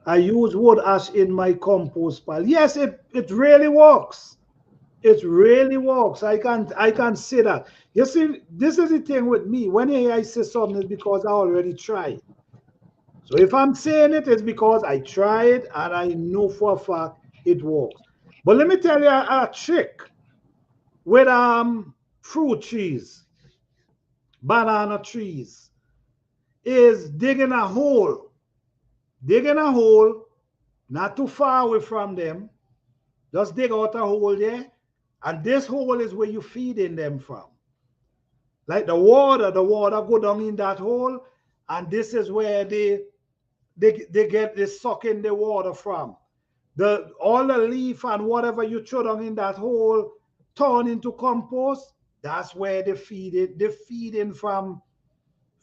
I use wood ash in my compost pile. Yes, it really works. It really works. I can say that. You see, this is the thing with me. When I say something, it's because I already tried. So if I'm saying it, it's because I tried and I know for a fact it works. But let me tell you a trick with fruit trees, banana trees, is digging a hole, not too far away from them. Just dig out a hole there, and this hole is where you feeding them from. Like the water go down in that hole, and this is where they sucking the water from. All the leaf and whatever you throw down in that hole turn into compost. That's where they feed it. They feeding from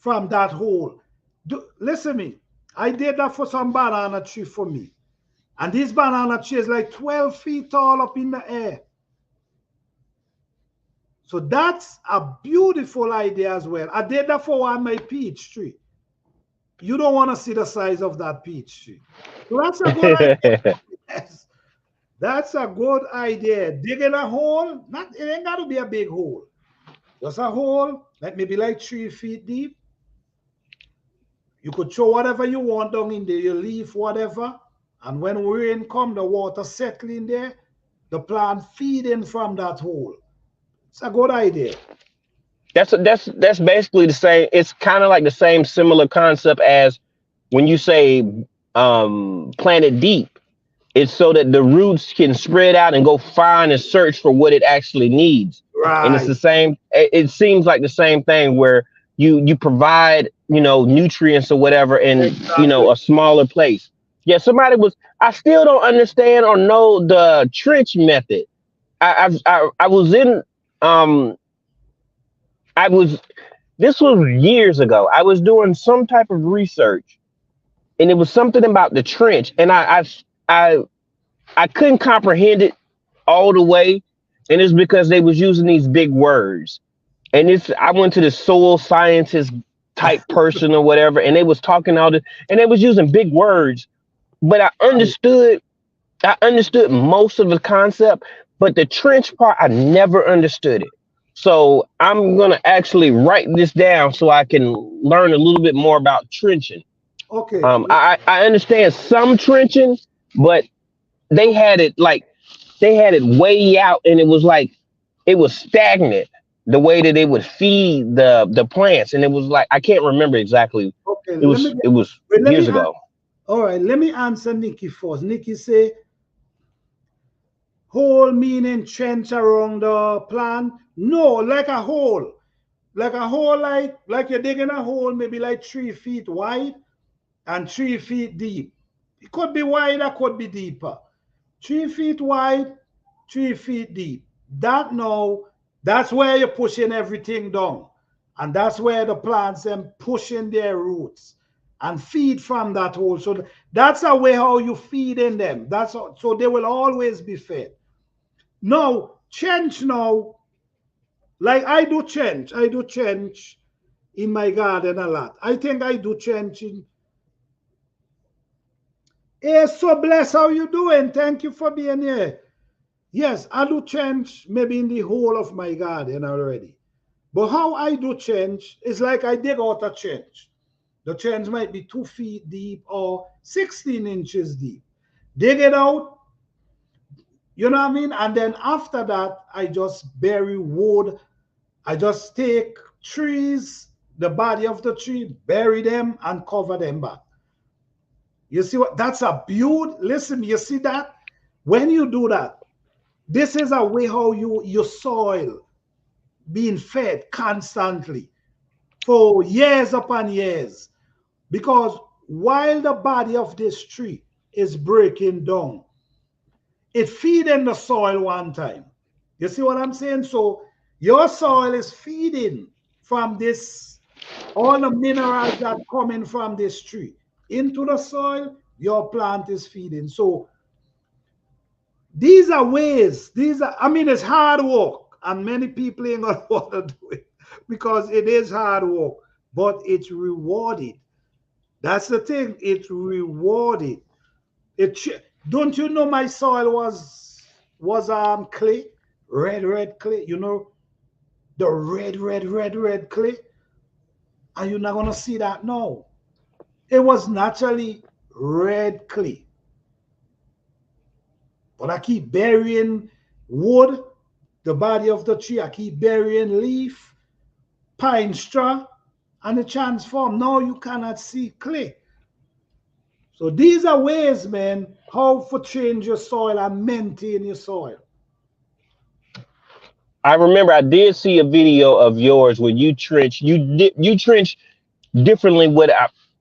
that hole. Listen to me. I did that for some banana tree for me. And this banana tree is like 12 feet tall up in the air. So that's a beautiful idea as well. I did that for my peach tree. You don't want to see the size of that peach tree. So that's a good idea. Yes. That's a good idea. Digging a hole, not it ain't gotta be a big hole. Just a hole, like maybe like 3 feet deep. You could throw whatever you want down in there, you leave whatever. And when rain come, the water settle in there, the plant feeding from that hole. It's a good idea. That's basically the same. It's kind of like the same similar concept as when you say plant it deep. It's so that the roots can spread out and go find and search for what it actually needs. And it's Right. the same. It seems like the same thing where you provide nutrients or whatever in Exactly. a smaller place. Yeah, somebody was. I still don't understand or know the trench method. I was in um I was this was years ago. I was doing some type of research and it was something about the trench and I I couldn't comprehend it all the way, and it's because they was using these big words. And it's I went to the soil scientist type person or whatever, and they was talking all this, and they was using big words, but I understood most of the concept, but the trench part I never understood it. So I'm gonna actually write this down so I can learn a little bit more about trenching. Okay. I understand some trenching, but they had it like they had it way out and it was like it was stagnant the way that they would feed the plants and it was like I can't remember exactly. Okay. it Let me was get, it was wait, let me years ago. all right, let me answer Nikki first. Nikki say hole meaning trench around the plant. No, like a hole. Like a hole like you're digging a hole maybe like 3 feet wide and 3 feet deep. It could be wider, could be deeper. 3 feet wide, 3 feet deep. That now, that's where you're pushing everything down. And that's where the plants them pushing their roots and feed from that hole. So that's a way how you feed in them. That's how, so they will always be fed. Now, change now, like I do change in my garden a lot. I think I do change in. Hey, so bless, how you doing? Thank you for being here. Yes, I do change maybe in the whole of my garden already. But how I do change is like I dig out a trench. The trench might be 2 feet deep or 16 inches deep. Dig it out, you know what I mean? And then after that, I just bury wood. I just take trees, the body of the tree, bury them and cover them back. You see what? That's a beaut. Listen, you see that? When you do that, this is a way how your soil being fed constantly for years upon years. Because while the body of this tree is breaking down, it feeding the soil one time. You see what I'm saying? So your soil is feeding from this, all the minerals that coming from this tree into the soil, your plant is feeding. So these are ways, I mean, it's hard work, and many people ain't gonna want to do it because it is hard work, but it's rewarded. That's the thing, it's rewarded. It don't you know my soil was clay, red clay, the red clay, and you're not gonna see that now. It was naturally red clay. But I keep burying wood, the body of the tree. I keep burying leaf, pine straw, and it transform. Now you cannot see clay. So these are ways, man, how to change your soil and maintain your soil. I remember I did see a video of yours where you trench differently.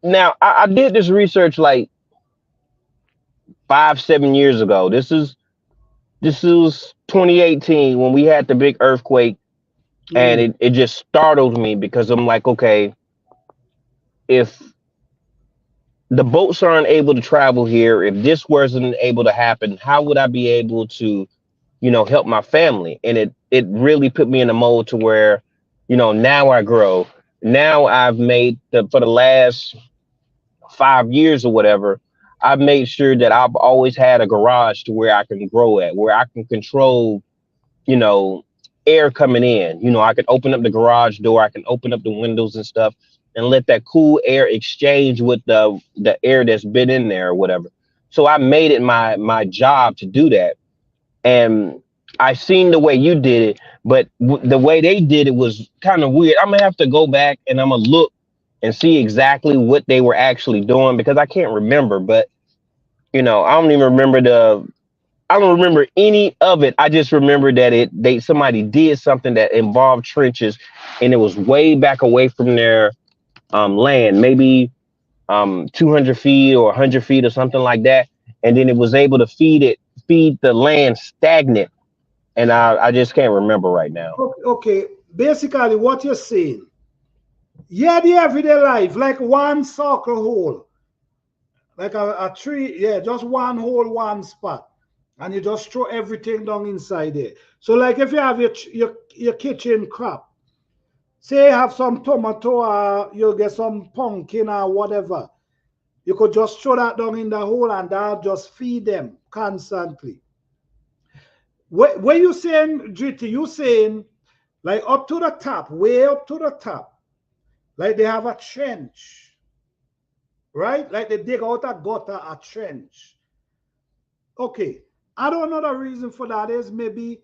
I did this research like 5 7 years ago. This was 2018 when we had the big earthquake, and Mm. it just startled me because I'm like, okay, if the boats aren't able to travel here, if this wasn't able to happen, how would I be able to help my family? And it really put me in a mode to where, now I grow. Now I've made for the last 5 years or whatever, I've made sure that I've always had a garage to where I can grow at, where I can control, you know, air coming in. I can open up the garage door, I can open up the windows and stuff and let that cool air exchange with the air that's been in there or whatever. So I made it my job to do that. And I seen the way you did it, but the way they did it was kind of weird. I'm gonna have to go back and I'm gonna look and see exactly what they were actually doing because I can't remember. But I don't even remember I don't remember any of it. I just remember that somebody did something that involved trenches, and it was way back away from their land, maybe 200 feet or 100 feet or something like that, and then it was able to feed the land stagnant, and I just can't remember right now. Okay, basically what you're saying, yeah, the everyday life, like one circle hole, like a tree, yeah, just one hole, one spot, and you just throw everything down inside there. So, like if you have your kitchen crop, say you have some tomato or you get some pumpkin or whatever, you could just throw that down in the hole and that'll just feed them constantly. What you saying, GT? You saying like up to the top, way up to the top, like they have a trench, right? Like they dig out a gutter, a trench. Okay, I don't know the reason for that is maybe,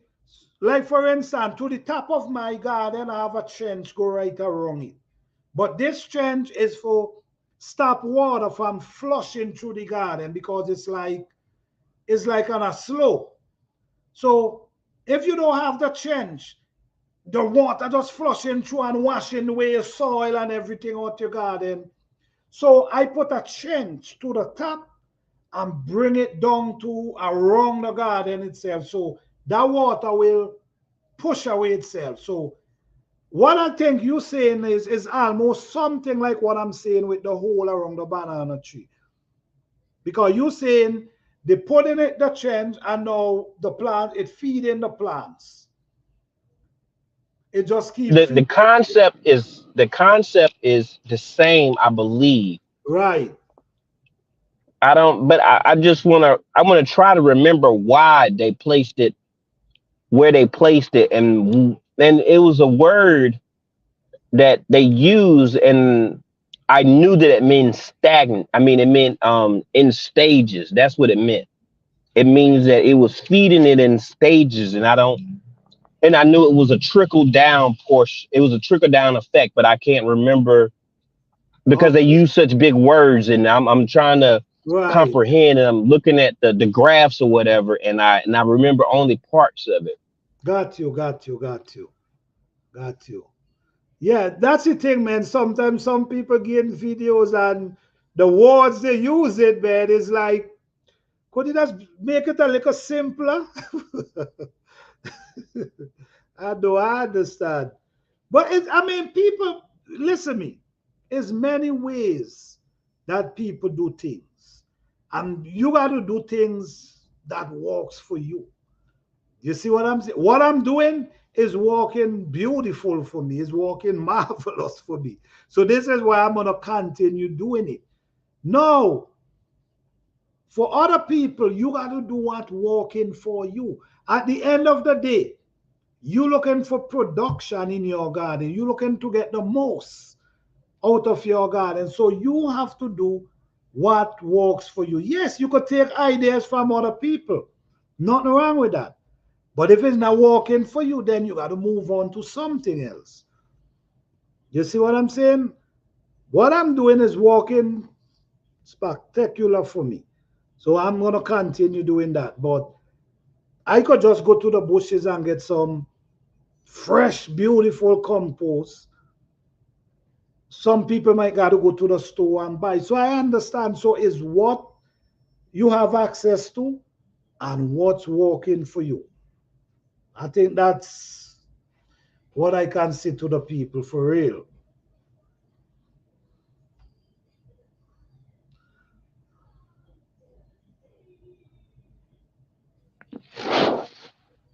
like for instance, to the top of my garden, I have a trench go right around it. But this trench is for stop water from flushing through the garden because it's like on a slope. So if you don't have the trench, the water just flushing through and washing away soil and everything out your garden. So I put a trench to the top and bring it down to around the garden itself. So that water will push away itself. So what I think you're saying is almost something like what I'm saying with the hole around the banana tree. Because you're saying they put in it the trench and now the plant, it feeding the plants. It just keep The feeding. concept is the same, I believe. Right. I don't, but I want to try to remember why they placed it where they placed it, and it was a word that they used, and I knew that it means stagnant. I mean, it meant in stages. That's what it meant. It means that it was feeding it in stages, and I knew it was a trickle down portion. It was a trickle down effect, but I can't remember because they Okay. use such big words, and I'm trying to Right. comprehend, and I'm looking at the graphs or whatever, and I remember only parts of it. Got you, got you, got you, got you. Yeah, that's the thing, man. Sometimes some people get videos and the words they use it, man, is like, could you just make it a little simpler? I know, I understand. But I mean, people, listen to me. There's many ways that people do things. And you got to do things that works for you. You see what I'm saying? What I'm doing is working beautiful for me. It's working marvelous for me. So this is why I'm gonna continue doing it. No, for other people, you got to do what working for you. At the end of the day, you looking for production in your garden. You looking to get the most out of your garden. So you have to do what works for you. Yes, you could take ideas from other people. Nothing wrong with that. But if it's not working for you, then you got to move on to something else. You see what I'm saying? What I'm doing is working spectacular for me. So I'm going to continue doing that. But I could just go to the bushes and get some fresh, beautiful compost. Some people might got to go to the store and buy. So I understand. So is what you have access to and what's working for you. I think that's what I can say to the people for real.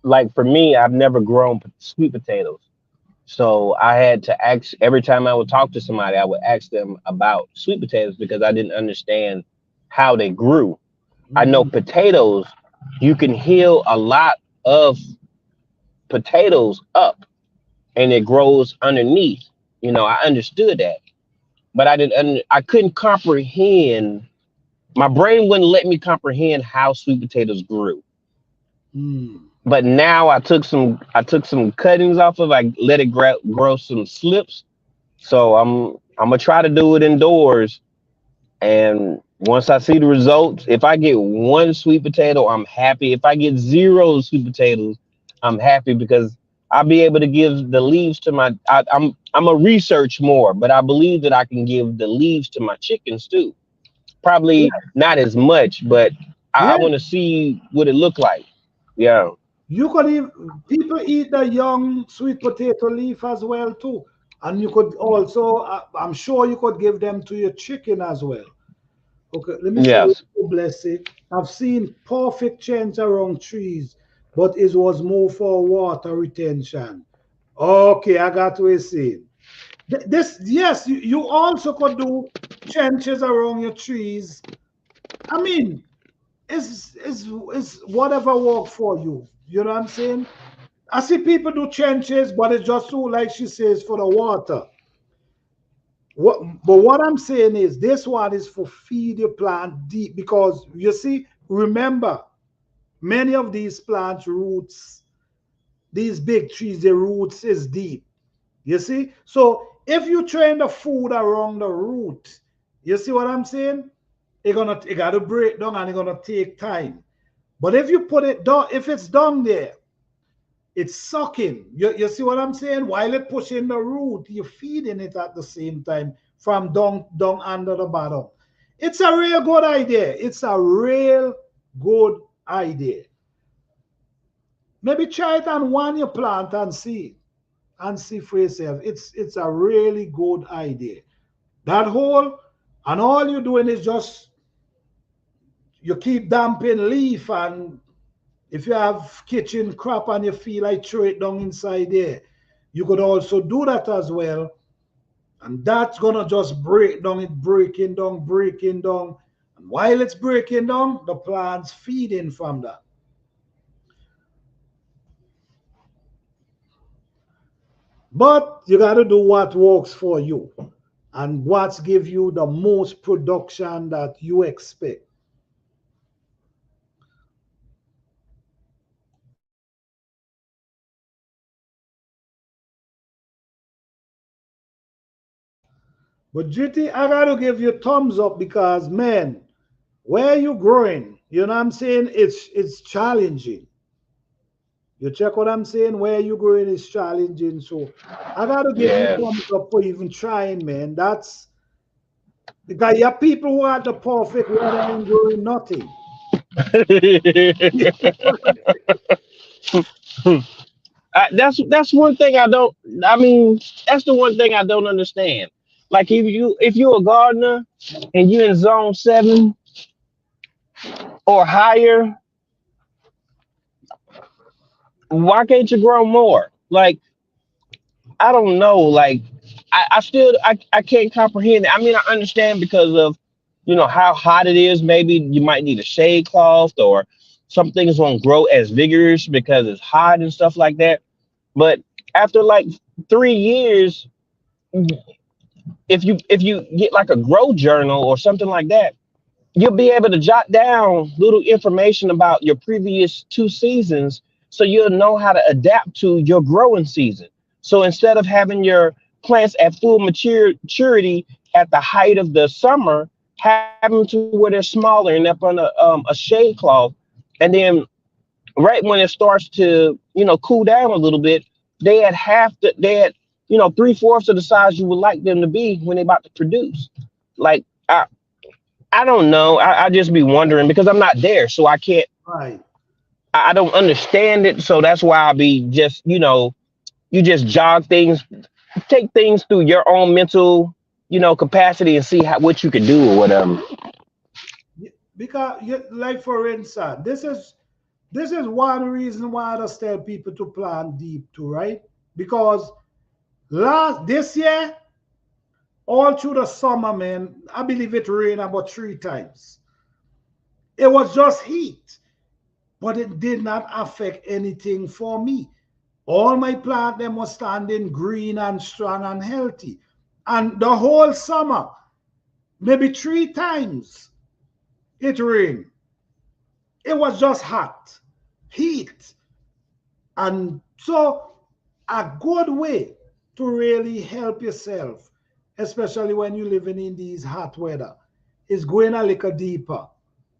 like for me, I've never grown sweet potatoes. So I had to ask every time I would talk to somebody, I would ask them about sweet potatoes because I didn't understand how they grew. I know Mhm. potatoes, you can heal a lot of potatoes up and it grows underneath. You know, I understood that, but I couldn't comprehend. My brain wouldn't let me comprehend how sweet potatoes grew. Mm. But now I took some cuttings off of. I let it grow some slips. So I'm gonna try to do it indoors. And once I see the results, if I get one sweet potato, I'm happy. If I get zero sweet potatoes, I'm happy because I'll be able to give the leaves to my. I'm a research more, but I believe that I can give the leaves to my chickens too. Yeah, Probably not as much, but I yeah. want to see what it look like. Yeah. You could even people eat the young sweet potato leaf as well too, and you could also. I'm sure you could give them to your chicken as well. Okay, let me show you. Yes. Bless it. I've seen perfect change around trees, but it was more for water retention. Okay, I got what you're saying. This, yes, you also could do trenches around your trees. I mean, it's whatever work for you. You know what I'm saying? I see people do trenches, but it's just so, like she says, for the water. But what I'm saying is this one is for feed your plant deep because you see, remember, many of these plants roots, these big trees, the roots is deep. You see? So if you train the food around the root, you see what I'm saying? It gotta break down and it's gonna take time. But if you put it down, if it's down there, it's sucking. You see what I'm saying? While it pushing the root, you're feeding it at the same time from down under the bottom. It's a real good idea. It's a real good idea. Maybe try it on one your plant and see for yourself. It's a really good idea. That hole, and all you're doing is just you keep damping leaf, and if you have kitchen crap and you feel like throw it down inside there, you could also do that as well. And that's gonna just break down, it breaking down, breaking down. And while it's breaking down, the plant's feeding from that. But you gotta do what works for you and what's give you the most production that you expect. But GT, I gotta give you thumbs up because man, where you growing, you know what I'm saying? It's challenging. You check what I'm saying? Where you growing is challenging. So I gotta give you Yeah. thumbs up for even trying, man. That's because you have people who are the perfect where they ain't growing nothing. That's one thing I don't. I mean, that's the one thing I don't understand. Like if you're a gardener and you're in zone 7 or higher, why can't you grow more? Like I don't know. Like I still I can't comprehend it. I mean, I understand because of how hot it is. Maybe you might need a shade cloth or some things won't grow as vigorous because it's hot and stuff like that. But after like 3 years, if you get like a grow journal or something like that, you'll be able to jot down little information about your previous 2 seasons so you'll know how to adapt to your growing season. So instead of having your plants at full maturity at the height of the summer, have them to where they're smaller and up on a shade cloth. And then right when it starts to cool down a little bit, they had 3/4 of the size you would like them to be when they're about to produce. Like I don't know. I just be wondering because I'm not there, so I can't. Right. I don't understand it, so that's why I be just you just jog things, take things through your own mental capacity and see what you can do or whatever. Because like for instance, this is This is one reason why I just tell people to plant deep too, right? Because this year, all through the summer, man, I believe it rained about 3 times. It was just heat, but it did not affect anything for me. All my plant them was standing green and strong and healthy. And the whole summer, maybe 3 times it rained. It was just hot, heat. And so a good way to really help yourself, especially when you're living in these hot weather, is going a little deeper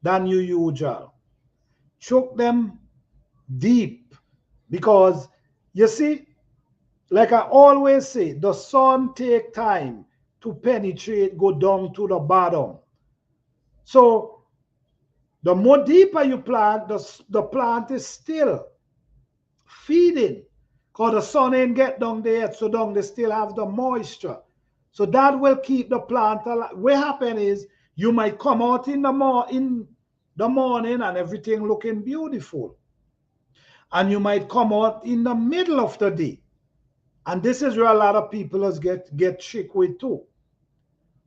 than you usual. Choke them deep because you see, like I always say, the sun take time to penetrate, go down to the bottom. So the more deeper you plant, the plant is still feeding because the sun ain't get down there yet, so down they still have the moisture. So that will keep the plant alive. What happen is you might come out in the morning and everything looking beautiful. And you might come out in the middle of the day. And this is where a lot of people get tricked with too.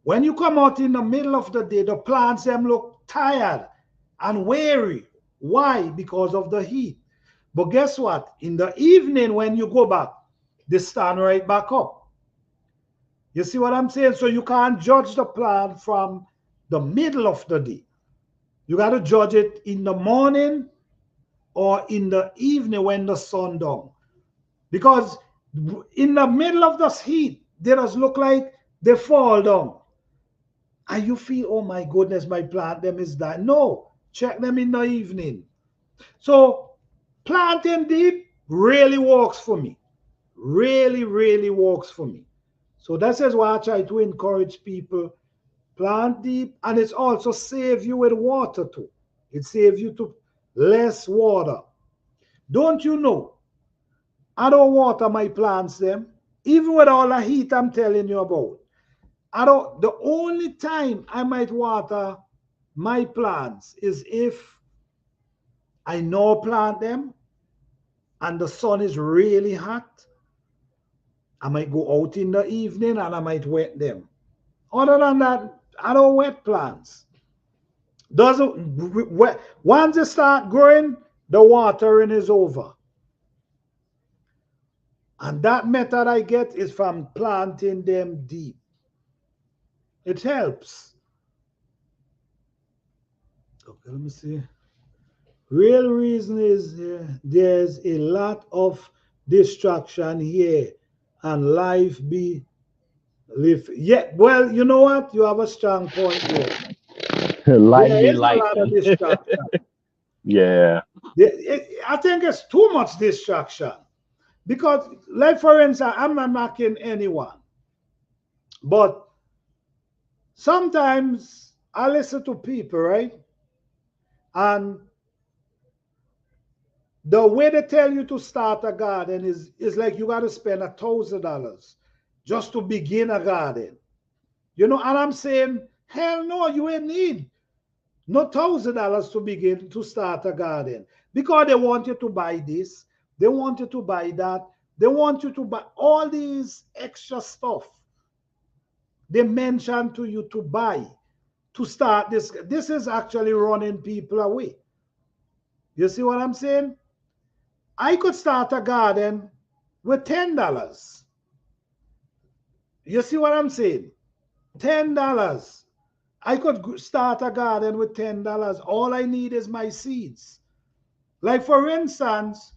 When you come out in the middle of the day, the plants them look tired and weary. Why? Because of the heat. But guess what? In the evening when you go back, they stand right back up. You see what I'm saying? So you can't judge the plant from the middle of the day. You got to judge it in the morning or in the evening when the sun down. Because in the middle of this heat, they just look like they fall down. And you feel, oh my goodness, my plant them is dying. No, check them in the evening. So planting deep really works for me. Really, really works for me. So that is why I try to encourage people, plant deep, and it's also save you with water too. It saves you to less water. Don't you know? I don't water my plants them, even with all the heat I'm telling you about. The only time I might water my plants is if I know plant them and the sun is really hot. I might go out in the evening and I might wet them. Other than that, I don't wet plants. Once they start growing, the watering is over. And that method I get is from planting them deep. It helps. Okay, let me see. Real reason is there's a lot of distraction here and life be live. Yeah, well, you know what? You have a strong point there. Life There be is a life. lot of distraction. Yeah. I think it's too much distraction. Because, like for instance, I'm not knocking anyone. But sometimes I listen to people, right? And the way they tell you to start a garden is like you got to spend $1,000 just to begin a garden. You know, and I'm saying, hell no, you ain't need no $1,000 to begin to start a garden because they want you to buy this, they want you to buy that, they want you to buy all these extra stuff. They mention to you to buy to start this. This is actually running people away. You see what I'm saying? I could start a garden with $10. You see what I'm saying? $10. I could start a garden with $10. All I need is my seeds. Like for instance,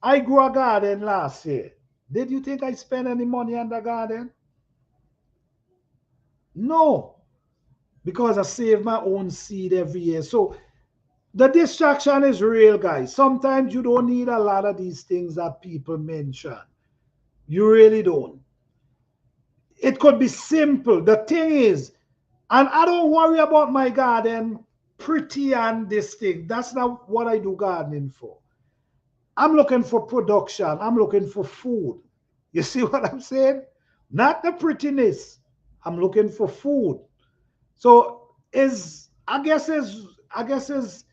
I grew a garden last year. Did you think I spent any money on the garden? No, because I save my own seed every year. So the distraction is real, guys. Sometimes you don't need a lot of these things that people mention. You really don't. It could be simple. The thing is, and I don't worry about my garden pretty and this thing. That's not what I do gardening for. I'm looking for production. I'm looking for food. You see what I'm saying? Not the prettiness. I'm looking for food. So I guess is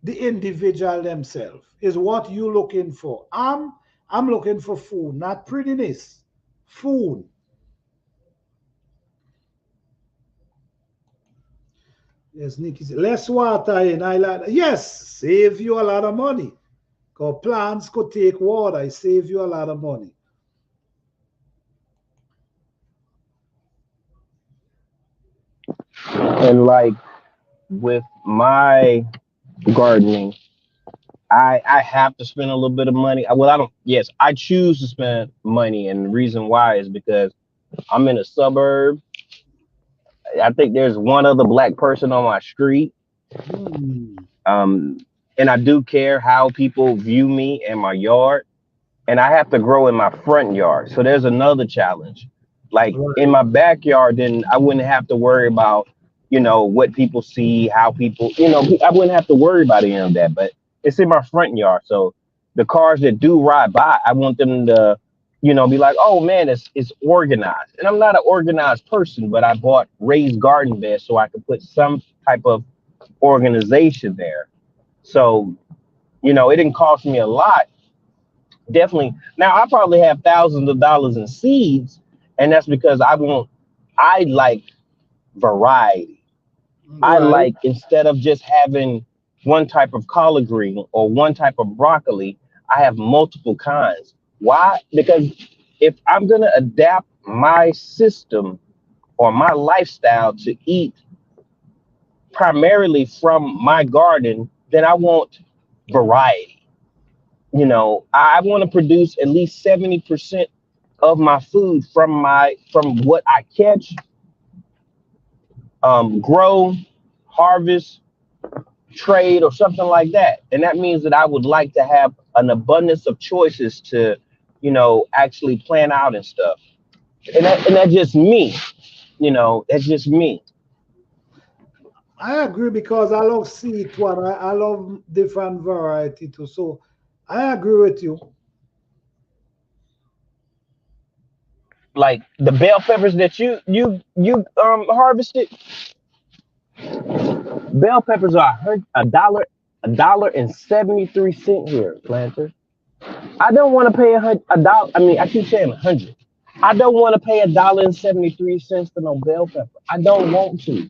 the individual themselves. Is what you looking for. I'm looking for food, not prettiness. Food. Yes, Nikki said, less water in island. Yes, save you a lot of money. Because plants could take water, it save you a lot of money. And like with my gardening, I have to spend a little bit of money. Well, I don't. Yes, I choose to spend money, and the reason why is because I'm in a suburb. I think there's one other black person on my street. Hmm. Um, and I do care how people view me and my yard. And I have to grow in my front yard. So there's another challenge. Like in Right. my backyard, then I wouldn't have to worry about, what people see, how people, I wouldn't have to worry about any of that. But it's in my front yard. So the cars that do ride by, I want them to, be like, oh man, it's organized. And I'm not an organized person, but I bought raised garden beds so I could put some type of organization there. So, it didn't cost me a lot. Definitely. Now I probably have thousands of dollars in seeds, and that's because I like variety. I Right. like instead of just having one type of collard green or one type of broccoli, I have multiple kinds. Why? Because if I'm gonna adapt my system or my lifestyle to eat primarily from my garden, then I want variety. I want to produce at least 70% of my food from what I catch, grow, harvest, trade, or something like that. And that means that I would like to have an abundance of choices to, actually plan out and stuff. And that's just me. That's just me. I agree because I love seed too, and I love different variety too. So I agree with you. Like the bell peppers that you harvested, bell peppers are a dollar and 73 cent here, planter. I don't want to pay a dollar. I mean, I keep saying 100. I don't want to pay $1.73 for no bell pepper. I don't want to.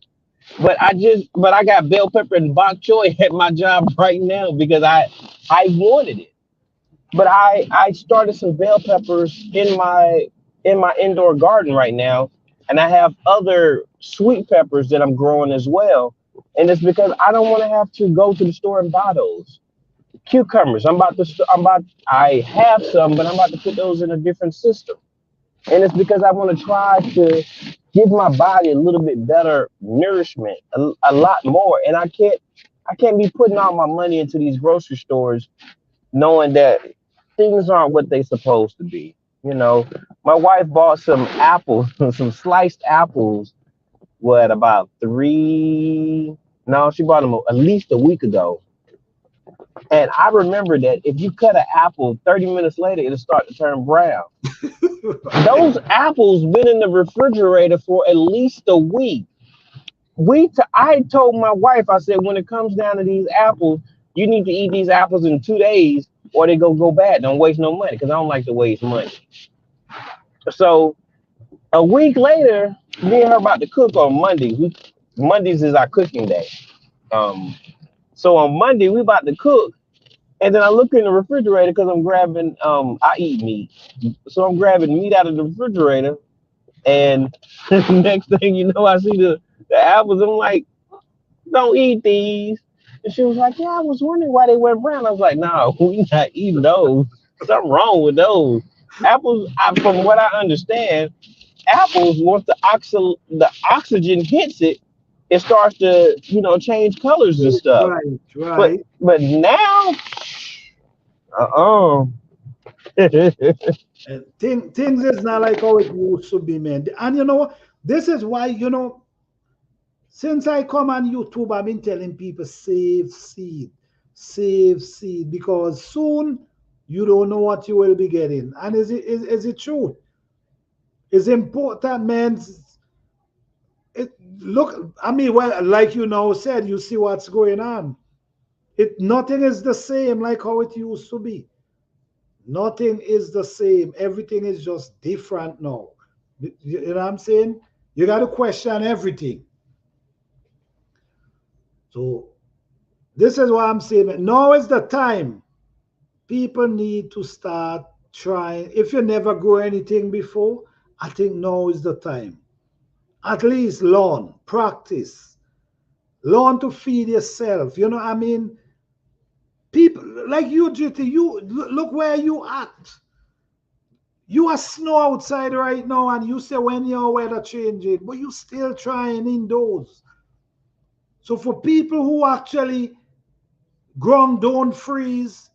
But I got bell pepper and bok choy at my job right now because I wanted it. But I started some bell peppers in my indoor garden right now, and I have other sweet peppers that I'm growing as well. And it's because I don't want to have to go to the store and buy those cucumbers. I have some, but I'm about to put those in a different system. And it's because I want to try to give my body a little bit better nourishment, a lot more. And I can't be putting all my money into these grocery stores knowing that things aren't what they supposed to be. You know, my wife bought some apples, some sliced apples, what about three? No, she bought them at least a week ago. And I remember that if you cut an apple, 30 minutes later, it'll start to turn brown. Right. Those apples been in the refrigerator for at least a week. I told my wife, I said, when it comes down to these apples, you need to eat these apples in 2 days or they go bad. Don't waste no money because I don't like to waste money. So a week later, me and her about to cook on Monday. Mondays is our cooking day. Um, so on Monday, we about to cook. And then I look in the refrigerator because I'm grabbing, I eat meat. So I'm grabbing meat out of the refrigerator. And next thing you know, I see the apples. I'm like, don't eat these. And she was like, yeah, I was wondering why they went brown. I was like, no, we not eating those. Something wrong with those. Apples, from what I understand, apples, once the oxygen hits it, it starts to, change colors and stuff. Right. But Right. but now, uh-uh. And things is not like how it used to be, man. And you know what? This is why, since I come on YouTube, I've been telling people save seed, because soon you don't know what you will be getting. And is it true? It's important, man. Look, I mean, well, like you now said, you see what's going on. Nothing is the same like how it used to be. Nothing is the same. Everything is just different now. You know what I'm saying? You got to question everything. So this is what I'm saying. Now is the time. People need to start trying. If you never grow anything before, I think now is the time. At least learn, practice, learn to feed yourself. You know what I mean? People like you, GT, you look where you at. You are snow outside right now, and you say when your weather changing, but you still trying indoors. So for people who actually ground don't freeze,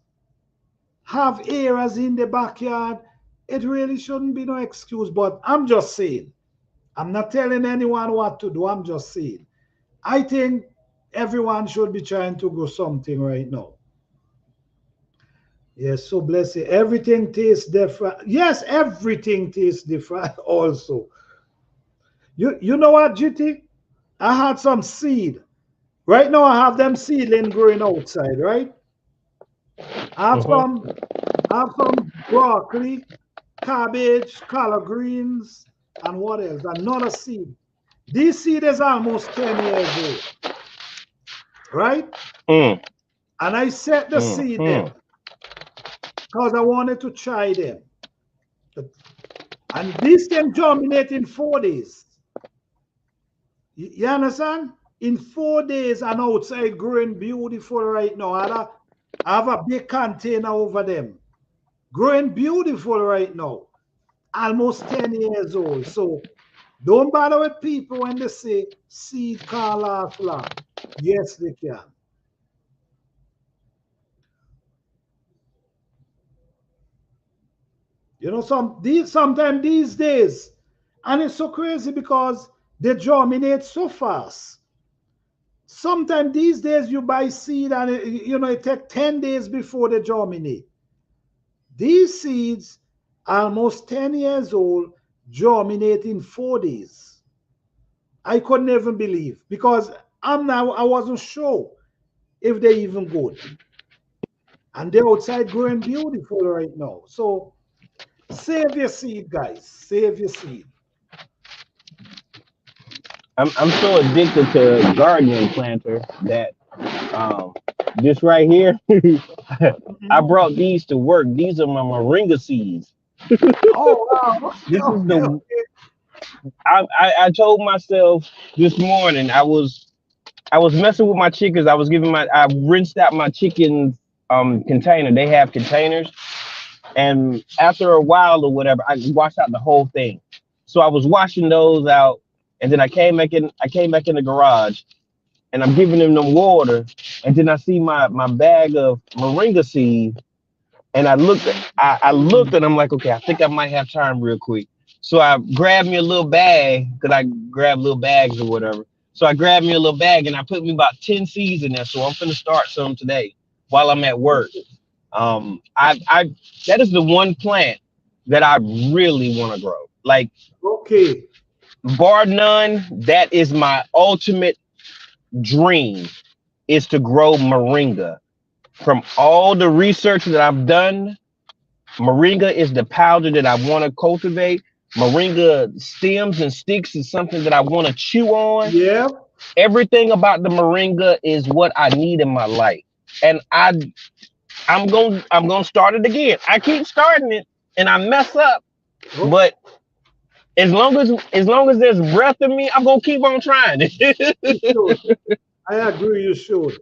have areas in the backyard, it really shouldn't be no excuse. But I'm just saying, I'm not telling anyone what to do. I'm just saying, I think everyone should be trying to grow something right now. Yes, so bless you. Everything tastes different. Yes, everything tastes different also. You know what, GT? I had some seed. Right now I have them seedling growing outside, right? I have Mm-hmm. some I have some broccoli, cabbage, collard greens, and what else? Another seed. This seed is almost 10 years old, right? Mm, And I set the seed mm-hmm. them because I wanted to try them. And this can germinate in 4 days. You understand? In 4 days, and outside growing beautiful right now. I have a big container over them. Growing beautiful right now. Almost 10 years old. So don't bother with people when they say seed can't last long. Yes, they can. You know, sometimes these days, and it's so crazy because they germinate so fast. Sometimes these days you buy seed and it takes 10 days before they germinate. These seeds, almost 10 years old, germinate in 4 days. I couldn't even believe because I wasn't sure if they're even good. And they're outside growing beautiful right now. So save your seed, guys. Save your seed. I'm so addicted to gardening, Planter, that um this right here, I Mhm. brought these to work. These are my moringa seeds. Oh, wow. This is Okay, the okay. I told myself this morning I was messing with my chickens. I rinsed out my chicken container. They have containers, and after a while or whatever, I washed out the whole thing. So I was washing those out, and then I came back in the garage, and I'm giving them water, and then I see my bag of moringa seed, and I looked and I'm like, okay, I think I might have time real quick. So I grabbed me a little bag because I grab little bags or whatever. So I grabbed me a little bag and I put me about 10 seeds in there. So I'm gonna start some today while I'm at work. I that is the one plant that I really want to grow. Like Okay. bar none, that is my ultimate dream is to grow moringa. From all the research that I've done, moringa is the powder that I want to cultivate. Moringa stems and sticks is something that I want to chew on. Yeah. Everything about the moringa is what I need in my life. And I'm gonna start it again. I keep starting it and I mess up, Oh, but as long as there's breath in me, I'm gonna keep on trying it. you should. I agree. You should.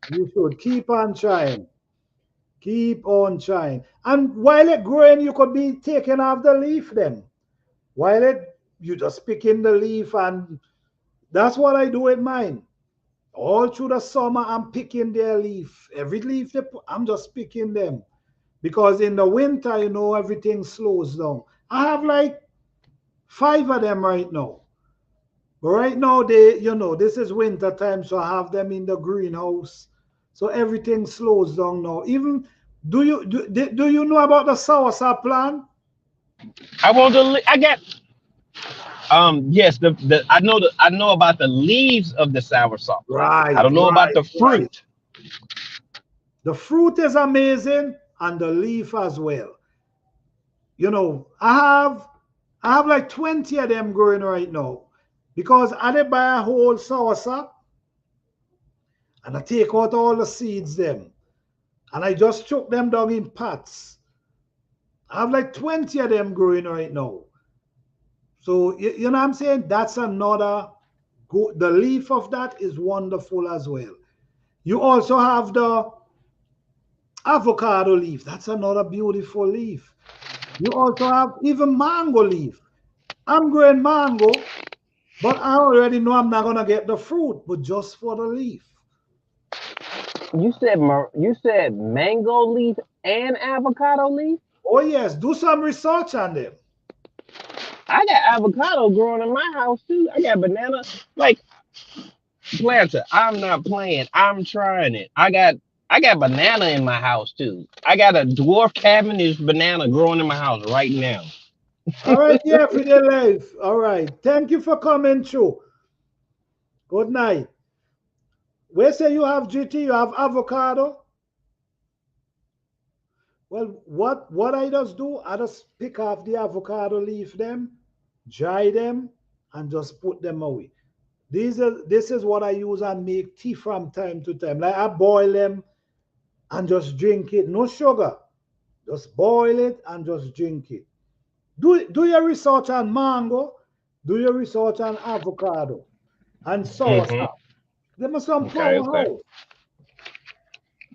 You should keep on trying. Keep on trying. And while it growing, you could be taking off the leaf then. While you just picking the leaf, and that's what I do with mine. All through the summer, I'm picking their leaf. Every leaf they put, I'm just picking them. Because in the winter, everything slows down. I have like 5 of them right now. But right now, this is winter time, so I have them in the greenhouse. So everything slows down now. Even do you know about the soursop plant? I want to. I got. Yes, I know about the leaves of the soursop plant. I Right, don't know about right, the right. fruit. The fruit is amazing and the leaf as well. You know, I have like 20 of them growing right now because I did buy a whole soursop and I take out all the seeds them and I just chuck them down in pots. I have like 20 of them growing right now. So you know what I'm saying? That's another good. The leaf of that is wonderful as well. You also have the avocado leaf. That's another beautiful leaf. You also have even mango leaf. I'm growing mango, but I already know I'm not gonna get the fruit, but just for the leaf. You said mango leaf and avocado leaf? Oh yes, do some research on them. I got avocado growing in my house too. I got banana. Like planter, I'm not playing. I'm trying it. I got banana in my house too. I got a dwarf Cavendish banana growing in my house right now. All right, yeah, for the life. All right. Thank you for coming through. Good night. Where say you have GT, you have avocado? Well, what I just do, I just pick off the avocado leaf them, dry them, and just put them away. This is what I use and make tea from time to time. Like I boil them and just drink it. No sugar. Just boil it and just drink it. Do your research on mango, do your research on avocado and Hmm. soursop. Them are some Okay, okay. powerhouse.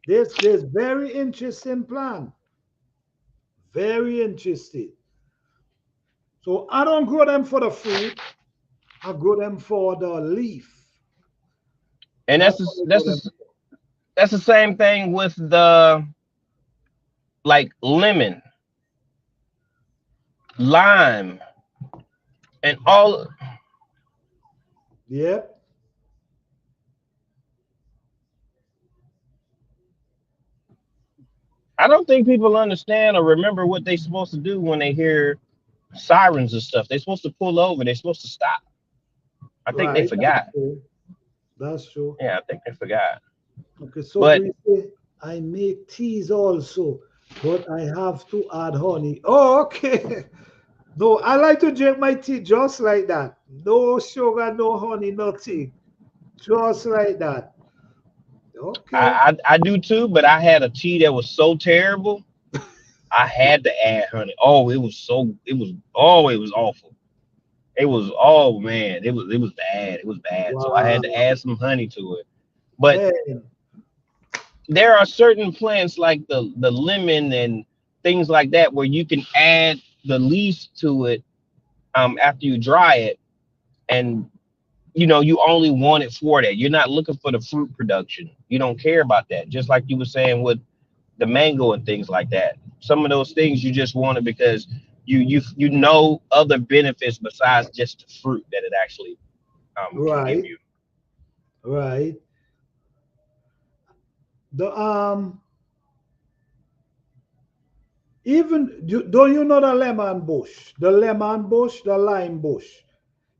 This very interesting plant. Very interesting. So I don't grow them for the fruit. I grow them for the leaf. And That's what I grow them for. that's the same thing with the like lemon, lime, and all. Yeah. I don't think people understand or remember what they're supposed to do when they hear sirens and stuff. They're supposed to pull over. They're supposed to stop. I think they Right. That's forgot. true. That's true. Yeah, I think they forgot. Okay, so But Breezy, I make teas also, but I have to add honey. Oh, okay. No, I like to drink my tea just like that. No sugar, no honey, nothing. Just like that. Okay. I do too. But I had a tea that was so terrible. I had to add honey. Oh, it was awful. It was oh man, it was bad. It was bad. So I had to Wow. add some honey to it. But Man. there are certain plants like the lemon and things like that where you can add the leaves to it after you dry it, and you only want it for that. You're not looking for the fruit production. You don't care about that. Just like you were saying with the mango and things like that. Some of those things you just want it because you know other benefits besides just the fruit that it actually can give Right. you. Right. The even don't you know the lemon bush? The lemon bush, the lime bush.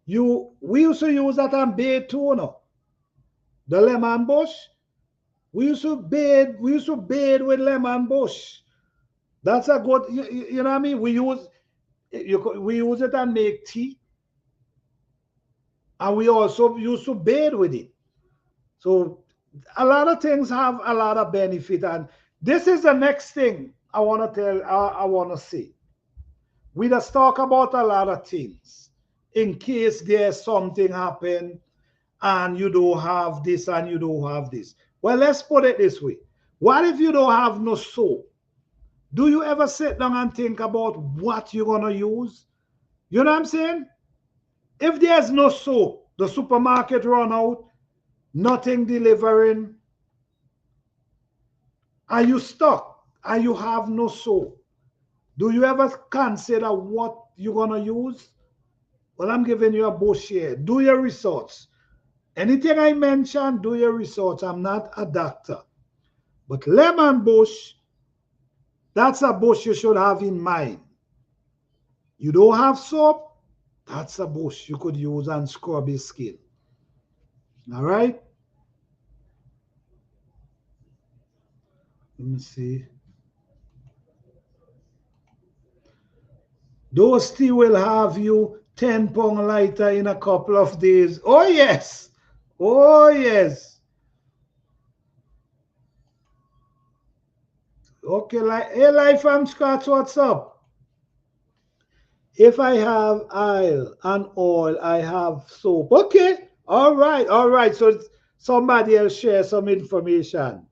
We used to use that on bait too, no? The lemon bush. We used to bathe with lemon bush. That's a good, you know what I mean? We use it and make tea, and we also used to bathe with it. So a lot of things have a lot of benefit, and this is the next thing I want to tell. I want to say. We just talk about a lot of things in case there's something happen and you don't have this and you don't have this. Well, let's put it this way. What if you don't have no soap? Do you ever sit down and think about what you're going to use? You know what I'm saying? If there's no soap, the supermarket run out, nothing delivering, are you stuck and you have no soap? Do you ever consider what you're going to use? Well, I'm giving you a bush here. Do your research. Anything I mention, do your research. I'm not a doctor. But lemon bush, that's a bush you should have in mind. You don't have soap, that's a bush you could use and scrub your skin. All right? Let me see. Those tea will have you 10 pound lighter in a couple of days. Oh, yes. Oh, yes. Okay, like, hey, Life from Scratch, what's up? If I have oil and oil, I have soap. Okay, all right, all right. So somebody else share some information.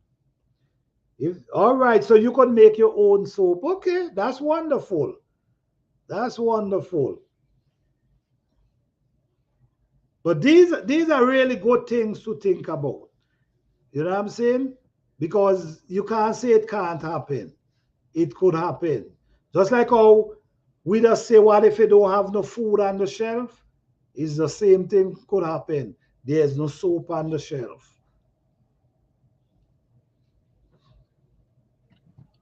If all right, so you can make your own soap. Okay, that's wonderful. That's wonderful. But these are really good things to think about. You know what I'm saying? Because you can't say it can't happen. It could happen. Just like how we just say, what if you don't have no food on the shelf? It's the same thing could happen. There's no soap on the shelf.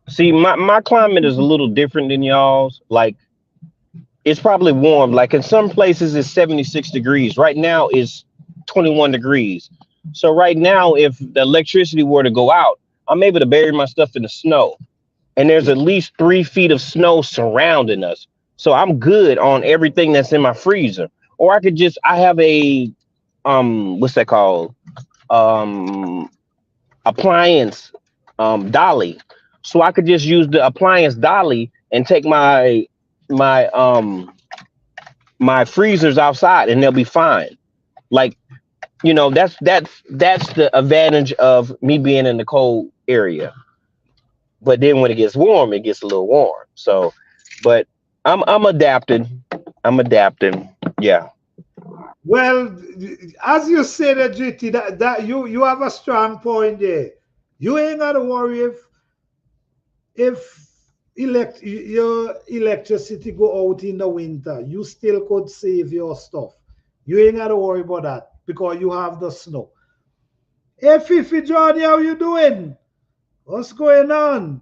See, my climate is a little different than y'all's. Like, it's probably warm. Like in some places it's 76 degrees. Right now it's 21 degrees. So right now, if the electricity were to go out, I'm able to bury my stuff in the snow. And there's at least 3 feet of snow surrounding us. So I'm good on everything that's in my freezer. Or I could just I have a what's that called? Um appliance dolly. So I could just use the appliance dolly and take my my freezers outside and they'll be fine. Like, that's the advantage of me being in the cold area. But then when it gets warm, it gets a little warm. So, but I'm adapting. I'm adapting. Yeah. Well, as you said, GT, that you have a strong point there. You ain't gotta worry if your electricity go out in the winter, you still could save your stuff. You ain't gotta worry about that because you have the snow. Hey, Fifi Johnny, how you doing? What's going on?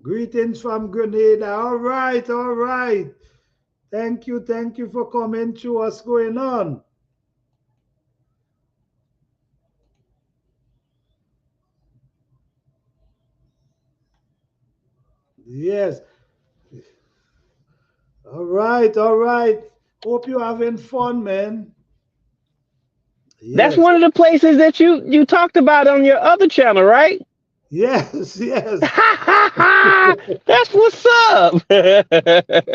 Greetings from Grenada. All right, all right. Thank you for coming through. What's going on? Yes. All right, all right. Hope you're having fun, man. That's Yes, one of the places that you talked about on your other channel, right? yes, yes, That's what's up.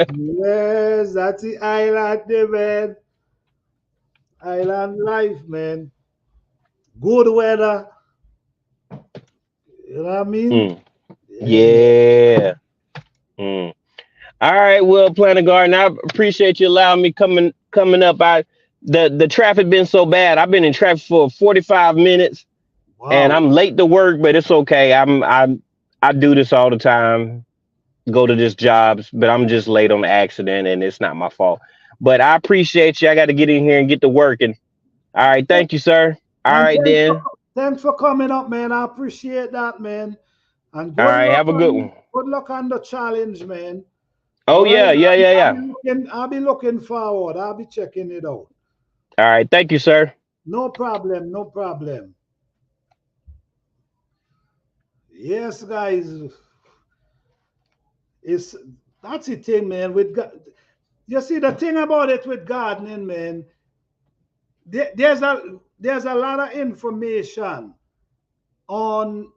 yes. That's the island there, man. Island life, man. Good weather. You know what I mean? Mm, Yeah, man. yeah. Mm. All right, well, Planet Garden, I appreciate you allowing me coming up. The traffic been so bad. I've been in traffic for 45 minutes and Wow. I'm late to work, but it's okay. I do this all the time. Go to this jobs, but I'm just late on the accident and it's not my fault. But I appreciate you. I got to get in here and get to working. All right, thank you, sir. All And right then. thanks for coming up, man. I appreciate that, man. And All right, have a good one. good luck on the challenge, man. Oh All right. yeah, yeah, yeah, yeah. I'll be looking forward. I'll be checking it out. All right, thank you, sir. No problem, no problem. Yes, guys. It's that's the thing, man. You see the thing about it with gardening, man. There's a lot of information on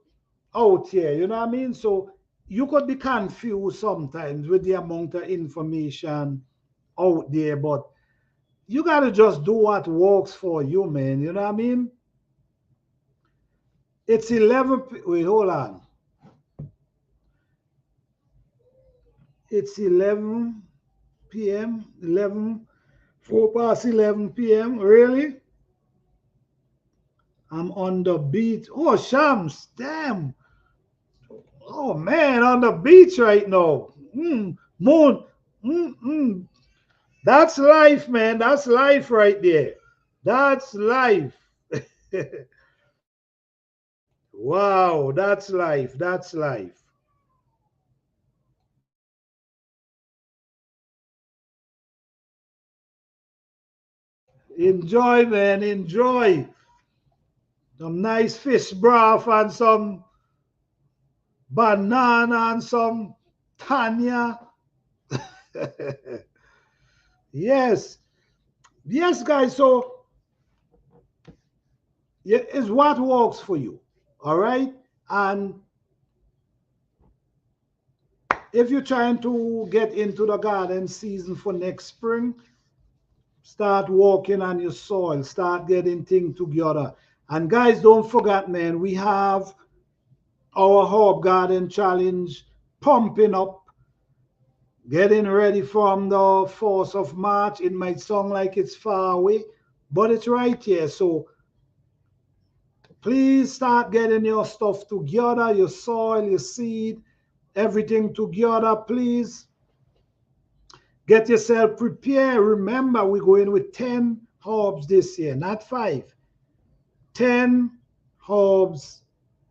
out here. You know what I mean? So you could be confused sometimes with the amount of information out there, but you gotta just do what works for you, man. You know what I mean? It's 11. Wait, hold on. It's 11 p.m. 11, 4 past 11 p.m. Really? I'm on the beach. Oh, Shams, damn. Oh man, on the beach right now. Moon. Mm. That's life, man. That's life right there. That's life. Wow, that's life. That's life. Enjoy, man. Enjoy. Some nice fish broth and some banana and some Tanya. Yes. Yes, guys. So yeah, it's what works for you. All right. And if you're trying to get into the garden season for next spring, start working on your soil, start getting things together. And guys, don't forget, man, we have our Herb Garden Challenge pumping up, getting ready from the 4th of March. It might sound like it's far away, but it's right here. So please start getting your stuff together, your soil, your seed, everything together, please. Get yourself prepared. Remember, we're going with 10 herbs this year, not 5. 10 herbs